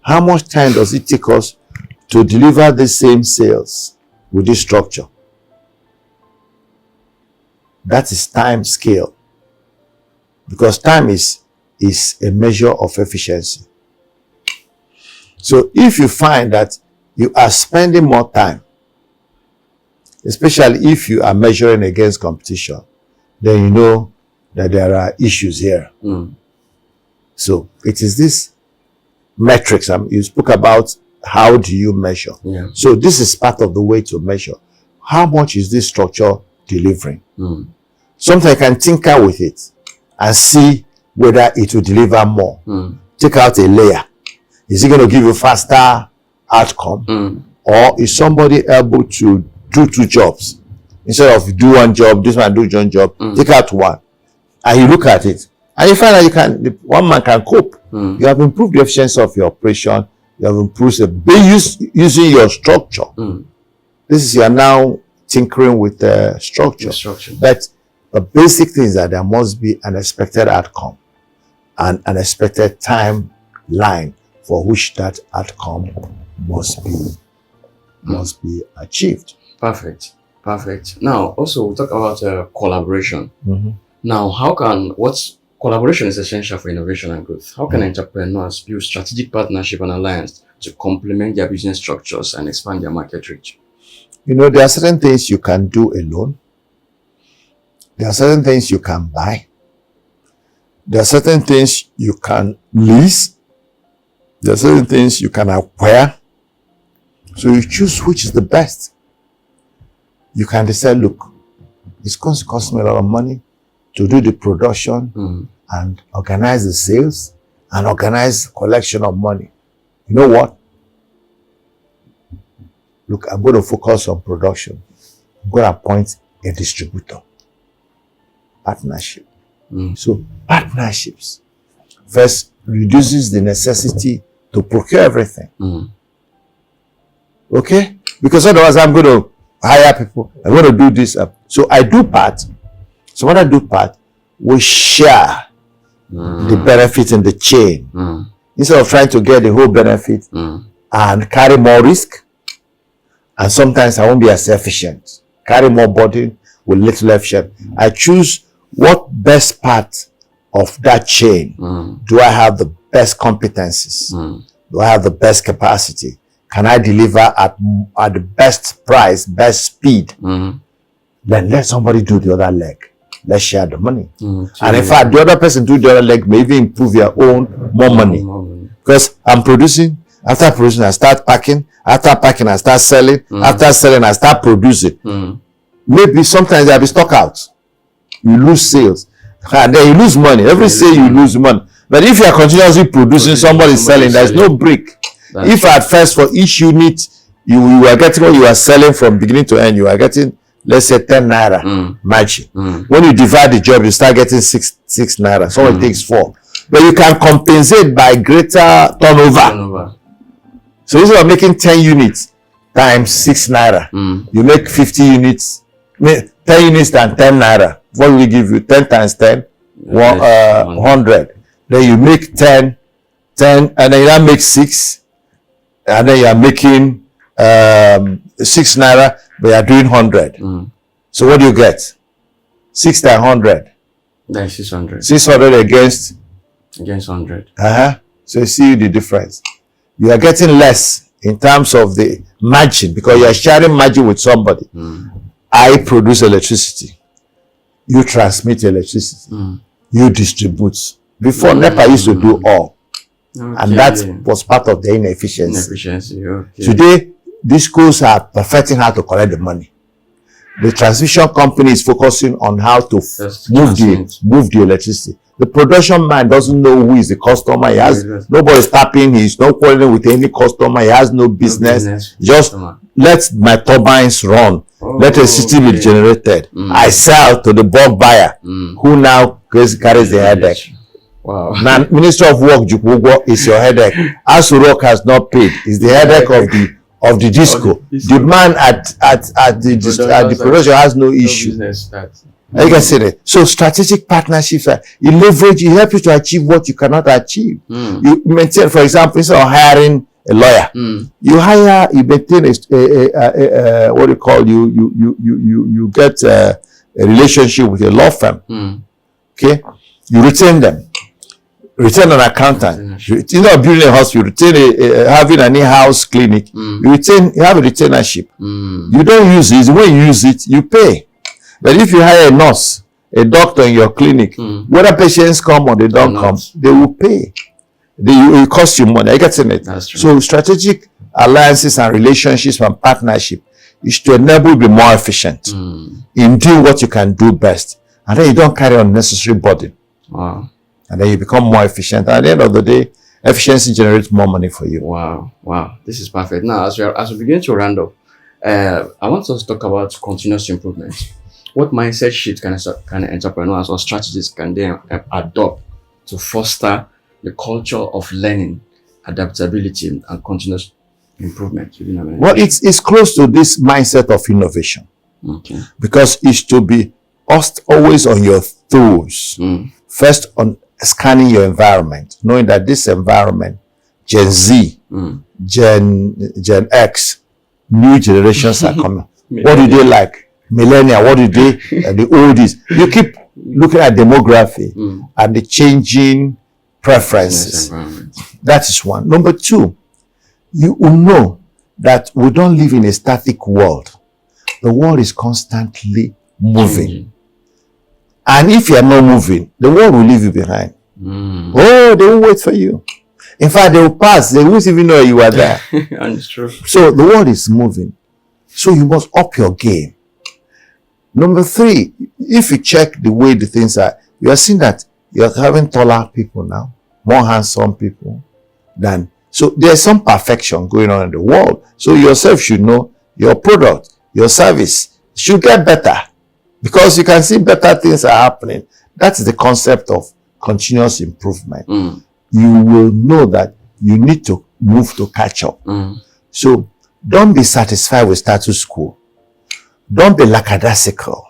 Speaker 1: How much time does it take us to deliver the same sales with this structure? That is time scale. Because time is a measure of efficiency. So if you find that you are spending more time, especially if you are measuring against competition, then you know that there are issues here. So it is this metrics. You spoke about how do you measure. So this is part of the way to measure. How much is this structure delivering? Sometimes you can tinker with it and see whether it will deliver more. Take out a layer. Is it going to give you faster outcome? Or is somebody able to do 2 jobs? Instead of do 1 job, this one do 1 job, take out 1. And you look at it. And you find that one man can cope. You have improved the efficiency of your operation. You have improved using your structure. This is, you are now tinkering with the structure. But the basic thing is that there must be an expected outcome and an expected timeline for which that outcome must be achieved.
Speaker 2: Perfect. Now, also we'll talk about collaboration. Now, collaboration is essential for innovation and growth. How can entrepreneurs build strategic partnership and alliance to complement their business structures and expand their market reach?
Speaker 1: There are certain things you can do alone. There are certain things you can buy. There are certain things you can lease. There are certain things you can acquire. So you choose which is the best. You can decide, look, it's going to cost me a lot of money to do the production and organize the sales and organize collection of money. You know what? Look, I'm going to focus on production. I'm going to appoint a distributor. Partnership. So partnerships first reduces the necessity to procure everything. Okay? Because otherwise I'm going to hire people. I'm going to do this. So I do part. So when I do part, we share the benefit in the chain. Instead of trying to get the whole benefit and carry more risk. And sometimes I won't be as efficient. Carry more burden with little efficient. I choose what best part of that chain do I have the best competencies? Do I have the best capacity? Can I deliver at the best price, best speed? Then let somebody do the other leg. Let's share the money. And in fact, the other person do the other leg, maybe improve your own more money. Because I'm producing, after producing, I start packing. After packing, I start selling. After selling, I start producing. Maybe sometimes there'll be stock out. You lose sales. And then you lose money. Every sale you lose money. But if you are continuously producing, somebody selling, there's no break. If at first for each unit, you were getting what you are selling from beginning to end, you are getting, let's say, 10 naira margin. When you divide the job, you start getting 6 naira. Someone takes 4. But you can compensate by greater turnover. So instead of making 10 units times 6 naira, you make 50 units, 10 units times 10 naira. What will we give you? 10 times 10? 100. Then you make 10 10, and then you now make 6, and then you are making 6 naira, but you are doing 100. So what do you get? 6 times 100.
Speaker 2: That's 600.
Speaker 1: 600 against
Speaker 2: 100.
Speaker 1: So you see the difference. You are getting less in terms of the margin because you are sharing margin with somebody. I produce electricity. You transmit electricity. You distribute. Before NEPA used to do all. And that was part of the inefficiency.
Speaker 2: Okay.
Speaker 1: Today, these schools are perfecting how to collect the money. The transmission company is focusing on how to move the electricity. The production man doesn't know who is the customer. He has nobody's tapping. He's not quarreling with any customer. He has no business. Just let my turbines run. Let electricity be generated. I sell to the bulk buyer, who now carries the headache.
Speaker 2: Wow.
Speaker 1: Now, Minister of Work, Jukugo, is your headache. As Rock has not paid, is the headache of the disco. The man at the production has no issue. You can see that. So strategic partnerships, you leverage, it helps you to achieve what you cannot achieve. You maintain, for example, instead of hiring a lawyer, you maintain what do you call, you get a relationship with a law firm. Okay, you retain them. Retain an accountant. You know, building a house, you retain having an in-house clinic. You have a retainership. You don't use it. When you use it, you pay. But if you hire a nurse, a doctor in your clinic, whether patients come or they don't come, they will pay. It will cost you money. I get it.
Speaker 2: That's true.
Speaker 1: So strategic alliances and relationships and partnership is to enable you to be more efficient in doing what you can do best. And then you don't carry unnecessary burden.
Speaker 2: Wow.
Speaker 1: And then you become more efficient. And at the end of the day, efficiency generates more money for you.
Speaker 2: Wow. This is perfect. Now, as we begin to round up, I want us to talk about continuous improvement. What mindset shift can entrepreneurs or strategists can they adopt to foster the culture of learning, adaptability, and continuous improvement?
Speaker 1: Well, it's close to this mindset of innovation.
Speaker 2: Okay.
Speaker 1: Because it's to be always on your toes. First, on scanning your environment, knowing that this environment, Gen Z, Gen X, new generations are coming. What do they like? Millennial, what do they, the oldies? You keep looking at demography and the changing preferences. That is one. Number two, you will know that we don't live in a static world. The world is constantly moving. And if you are not moving, the world will leave you behind. Oh, they will wait for you. In fact, they will pass. They won't even know you are there.
Speaker 2: And it's true.
Speaker 1: So the world is moving. So you must up your game. Number three, if you check the way the things are, you are seeing that you are having taller people now, more handsome people than. So there's some perfection going on in the world. So yourself should know your product, your service should get better. Because you can see better things are happening. That's the concept of continuous improvement. You will know that you need to move to catch up. So don't be satisfied with status quo. Don't be lackadaisical.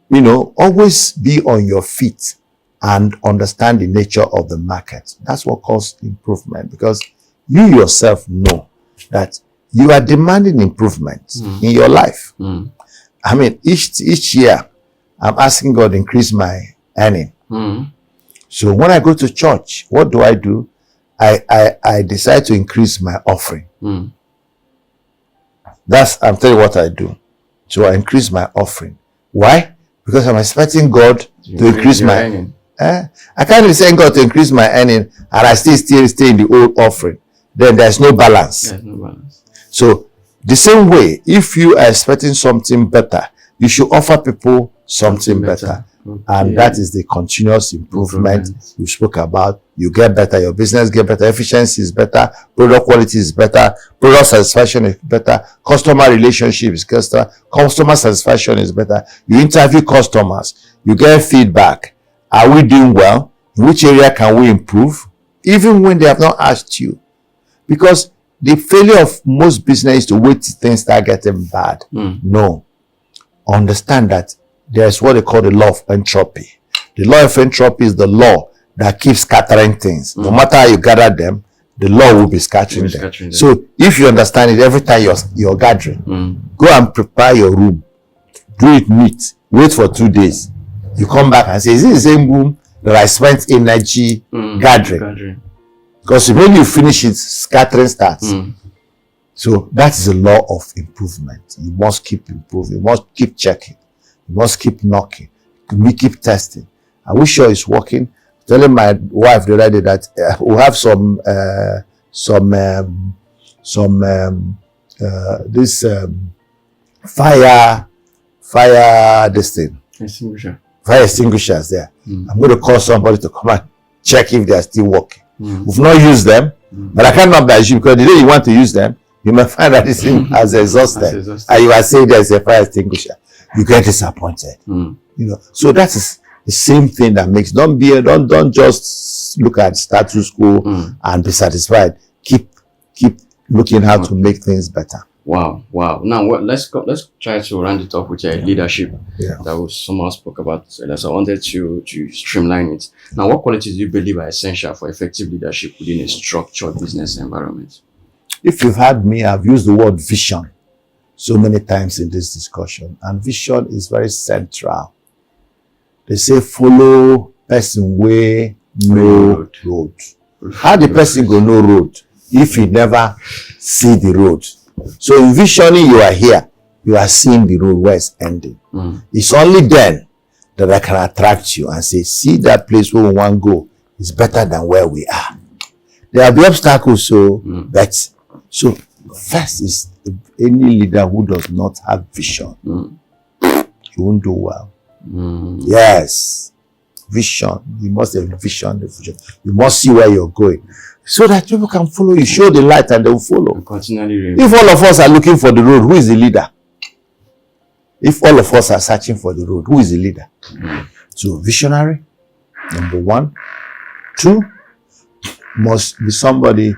Speaker 1: You know, always be on your feet and understand the nature of the market. That's what causes improvement, because you yourself know that you are demanding improvement in your life. I mean, each year, I'm asking God to increase my earning. So when I go to church, what do? I decide to increase my offering. I'm telling you what I do. So I increase my offering. Why? Because I'm expecting God to increase my earning. I can't be saying God to increase my earning and I still stay in the old offering. Then there's no balance. So the same way, if you are expecting something better, you should offer people something better. And that is the continuous improvement you spoke about. You get better, your business get better, efficiency is better, product quality is better, product satisfaction is better, customer relationship is better, customer satisfaction is better. You interview customers, you get feedback. Are we doing well? In which area can we improve? Even when they have not asked you. Because the failure of most business is to wait till things start getting bad. No. Understand that there's what they call the law of entropy. The law of entropy is the law that keep scattering things. No matter how you gather them, the law will be scattering them. So if you understand it, every time you're gathering, go and prepare your room, do it neat, wait for 2 days. You come back and say, is it the same room that I spent energy gathering? Because when you finish it, scattering starts. So that is the law of improvement. You must keep improving. You must keep checking. You must keep knocking. We keep testing. Are we sure it's working? Telling my wife the other day that we have fire extinguishers there. I'm going to call somebody to come and check if they are still working. We've not used them, but I cannot badge you because the day you want to use them, you may find that this thing has exhausted, and you are saying there's a fire extinguisher. You get disappointed. So that is the same thing that makes. Don't just look at status quo and be satisfied. Keep looking how to make things better.
Speaker 2: Wow. Now let's try to round it up with leadership that we somehow spoke about. So I wanted to streamline it. Now, what qualities do you believe are essential for effective leadership within a structured business environment?
Speaker 1: If you've heard me, I've used the word vision so many times in this discussion, and vision is very central. They say follow person way no road. How the person go no road if you never see the road? So in visioning, you are here, you are seeing the road where it's ending. It's only then that I can attract you and say, see that place where we want to go is better than where we are. There will be obstacles, so first is any leader who does not have vision, he won't do well. Yes, vision. You must have vision, the future. You must see where you're going, so that people can follow you. Show the light and they will follow. If all of us are looking for the road, who is the leader? If all of us are searching for the road, who is the leader? So visionary, number 1. 2, must be somebody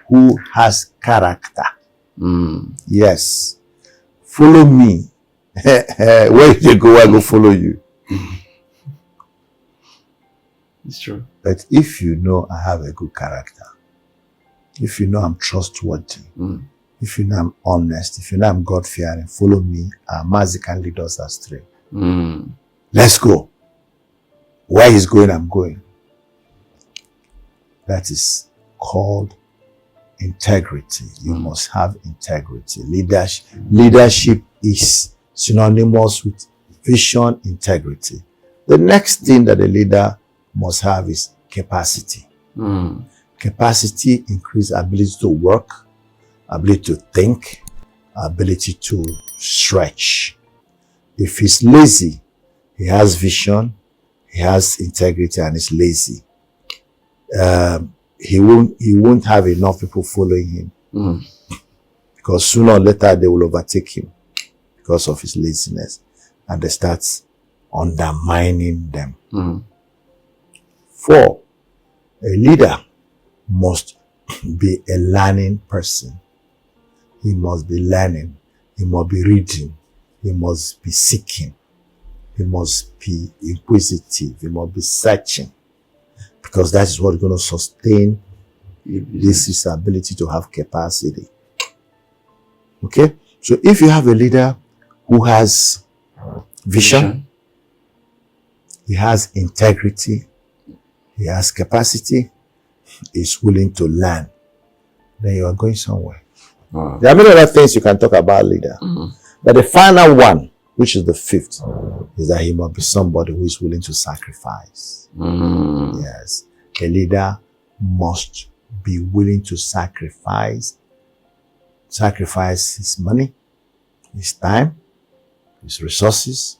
Speaker 1: who has character. Yes. Follow me. Where you go, I go follow you.
Speaker 2: It's true.
Speaker 1: But if you know I have a good character, if you know I'm trustworthy, if you know I'm honest, if you know I'm God-fearing, follow me, and Mazi can lead us astray. Let's go. Where he's going, I'm going. That is called integrity. You must have integrity. Leadership is synonymous with vision, integrity. The next thing that a leader must have is capacity. Capacity increases ability to work, ability to think, ability to stretch. If he's lazy, he has vision, he has integrity, and he's lazy. He won't have enough people following him, because sooner or later they will overtake him because of his laziness, and they start undermining them. 4, a leader must be a learning person. He must be learning. He must be reading. He must be seeking. He must be inquisitive. He must be searching, because that is what is going to sustain this ability to have capacity. Okay? So if you have a leader who has vision, he has integrity, he has capacity, is willing to learn, then you are going somewhere. There are many other things you can talk about leader. But the final one, which is the 5th, is that he must be somebody who is willing to sacrifice. Yes. A leader must be willing to sacrifice his money, his time, his resources,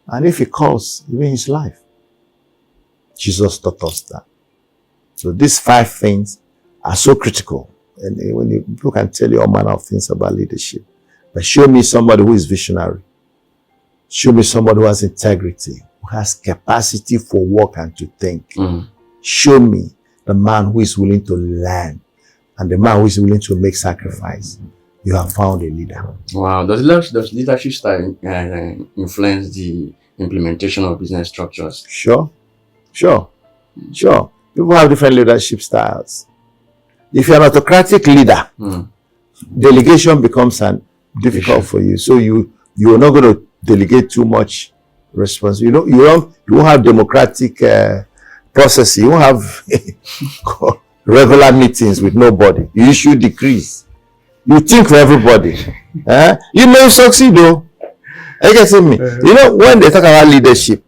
Speaker 1: and if it costs, even his life. Jesus taught us that. So these 5 things are so critical. And when people can tell you all manner of things about leadership, but show me somebody who is visionary. Show me somebody who has integrity, who has capacity for work and to think. Show me the man who is willing to learn and the man who is willing to make sacrifice. You have found a leader. Wow.
Speaker 2: Does leadership style influence the implementation of business structures?
Speaker 1: Sure. Sure. People have different leadership styles. If you're an autocratic leader, delegation becomes difficult for you. So you're not going to delegate too much responsibility. You won't have democratic processes. You won't have regular meetings with nobody. You issue decrees. You think for everybody. You may succeed though. Are you getting me? When they talk about leadership,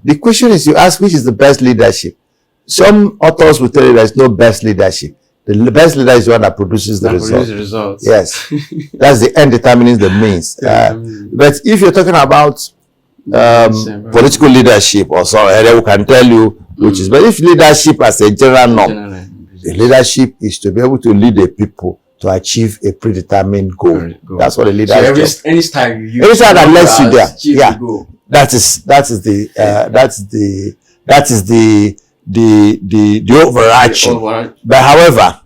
Speaker 1: the question is, you ask which is the best leadership. Some authors will tell you there's no best leadership. The best leader is the one that produces the results. Yes. That's the end determining the means. But if you're talking about political leadership or so, we can tell you which is. But if leadership as a general norm, the leadership is to be able to lead the people to achieve a predetermined goal. That's what a leader is.
Speaker 2: Any style you use,
Speaker 1: any style that lets you there. Yeah. That is the overarching. But however,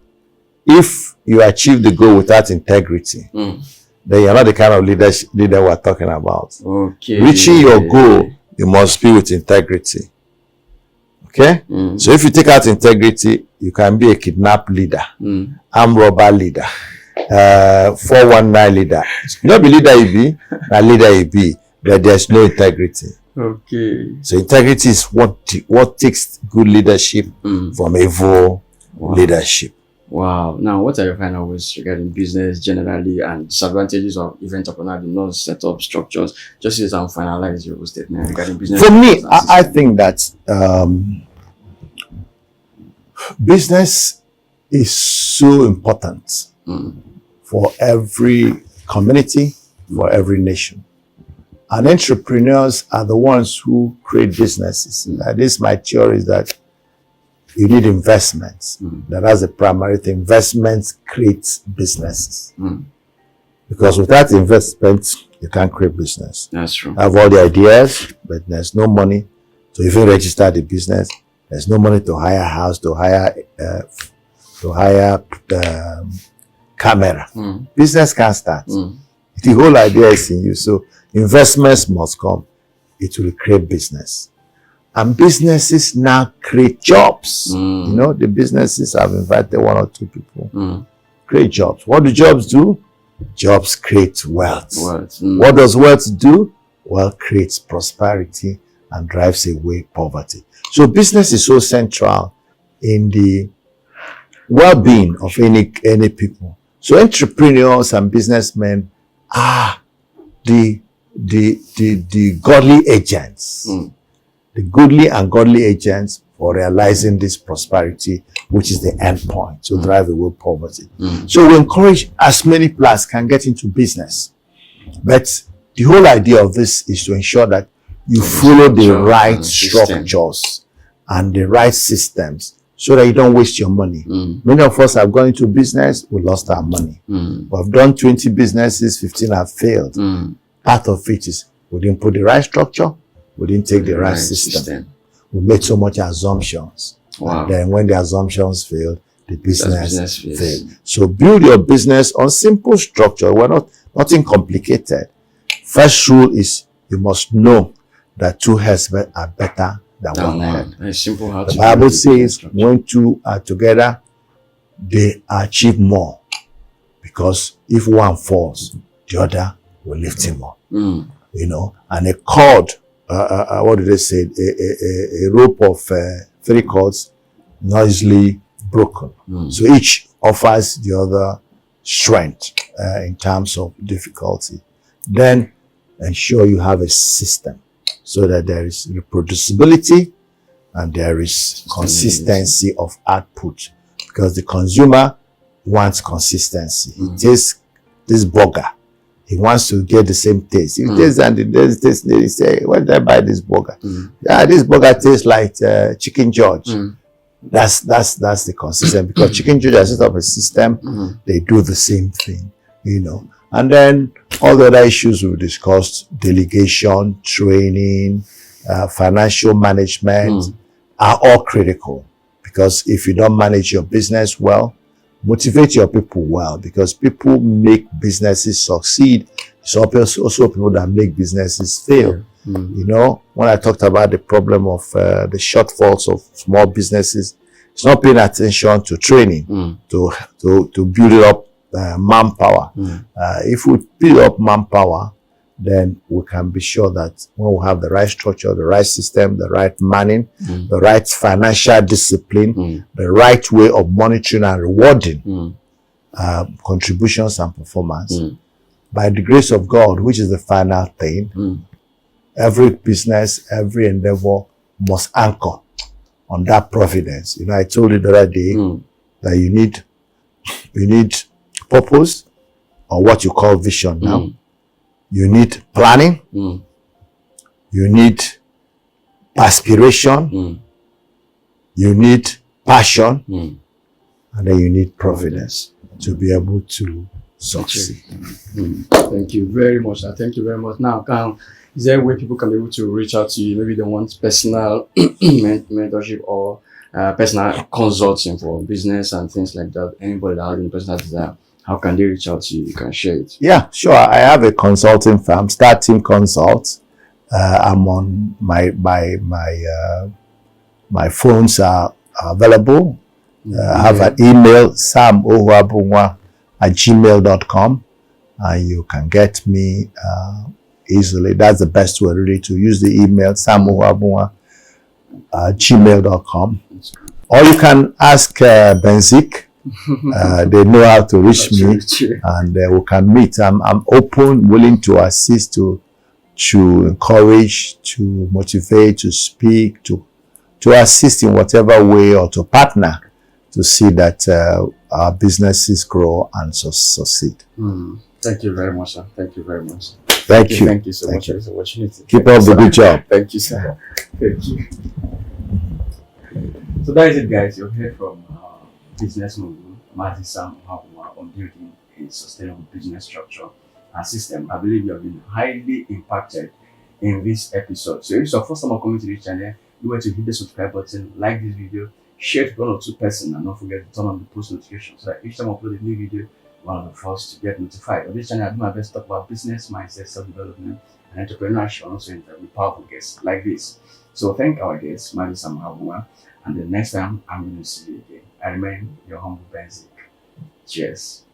Speaker 1: if you achieve the goal without integrity, then you're not the kind of leader we're talking about.
Speaker 2: Okay.
Speaker 1: Reaching your goal, you must be with integrity. Okay? So if you take out integrity, you can be a kidnap leader, armed robber leader, 419 leader. Not be leader you be, not leader you be, but there's no integrity.
Speaker 2: Okay.
Speaker 1: So integrity is what takes good leadership from evil leadership.
Speaker 2: Wow. Now, what are your final words regarding business generally and disadvantages of event entrepreneur, the non-setup structures? Just use and finalize your statement regarding business.
Speaker 1: For me, I think that business is so important for every community, for every nation. And entrepreneurs are the ones who create businesses. This my theory is that you need investments. That's the primary thing. Investments create businesses. Because without investments, you can't create business.
Speaker 2: That's true.
Speaker 1: I have all the ideas, but there's no money to even register the business. There's no money to hire a house, to hire camera. Business can't start. The whole idea is in you. So investments must come. It will create business. And businesses now create jobs. The businesses have invited 1 or 2 people. Create jobs. What do jobs do? Jobs create wealth. What does wealth do? Wealth creates prosperity and drives away poverty. So business is so central in the well-being of any people. So entrepreneurs and businessmen are the godly agents. The goodly and godly agents for realizing this prosperity, which is the end point, to drive away poverty. So we encourage as many people as can get into business. But the whole idea of this is to ensure that you follow the right structures and the right systems so that you don't waste your money. Many of us have gone into business, we lost our money. We've done 20 businesses, 15 have failed. Part of it is we didn't put the right structure, we didn't take the right system. We made so much assumptions. And then when the assumptions failed, the business failed. So build your business on simple structure. We're nothing complicated. First rule is you must know that 2 heads are better than 1 head.
Speaker 2: It's simple how
Speaker 1: the Bible says when 2 are together, they achieve more. Because if one falls, the other will lift him up. And a cord, what did they say? A rope of 3 cords, not easily broken. So each offers the other strength in terms of difficulty. Then ensure you have a system so that there is reproducibility and there is consistency of output. Because the consumer wants consistency. He tastes this burger. He wants to get the same taste. If tastes and it doesn't taste, he say, "Where did I buy this burger?" This burger tastes like Chicken George. That's the consistency, because Chicken George has set up a system. They do the same thing, And then all the other issues we've discussed, delegation, training, financial management, are all critical. Because if you don't manage your business well, motivate your people well, because people make businesses succeed. It's also people that make businesses fail. You know, when I talked about the problem of the shortfalls of small businesses, it's not paying attention to training, to build up manpower. If we build up manpower, then we can be sure that when we have the right structure, the right system, the right manning, the right financial discipline, the right way of monitoring and rewarding contributions and performance, by the grace of God, which is the final thing, every business, every endeavor must anchor on that providence. You know, I told you the other day that you need purpose, or what you call vision now. You need planning. You need aspiration. You need passion. And then you need providence to be able to succeed.
Speaker 2: Thank you very much. Thank you very much. Now, is there a way people can be able to reach out to you? Maybe they want personal mentorship or personal consulting for business and things like that. Anybody that has any personal desire, how can they reach out to you? You can share it.
Speaker 1: Yeah, sure. I have a consulting firm, Star Team Consult. I'm on my phones are available. I have an email, samohuabunwa@gmail.com, and you can get me easily. That's the best way really, to use the email, samohuabunwa@gmail.com. Or you can ask Benzik. They know how to reach me, and we can meet. I'm open, willing to assist, to encourage, to motivate, to speak, to assist in whatever way, or to partner to see that our businesses grow and succeed.
Speaker 2: Thank you very much, sir. Thank you very much.
Speaker 1: Thank you.
Speaker 2: Thank you so much for this opportunity.
Speaker 1: Keep up the good job.
Speaker 2: Thank you, sir. Thank you. So that is it, guys. You've heard from business mogul Mazi Sam Ohuabunwa on building a sustainable business structure and system. I believe you have been highly impacted in this episode. So if it's your first time coming to this channel, you want to hit the subscribe button, like this video, share it to one or two persons, and don't forget to turn on the post notifications so that each time I upload a new video, one of the first to get notified. On this channel, I do my best to talk about business, mindset, self-development, and entrepreneurship, and also interview powerful guests like this. So thank our guests, Mazi Sam Ohuabunwa, and the next time I'm going to see you again. I remain your humble Benzik. Cheers.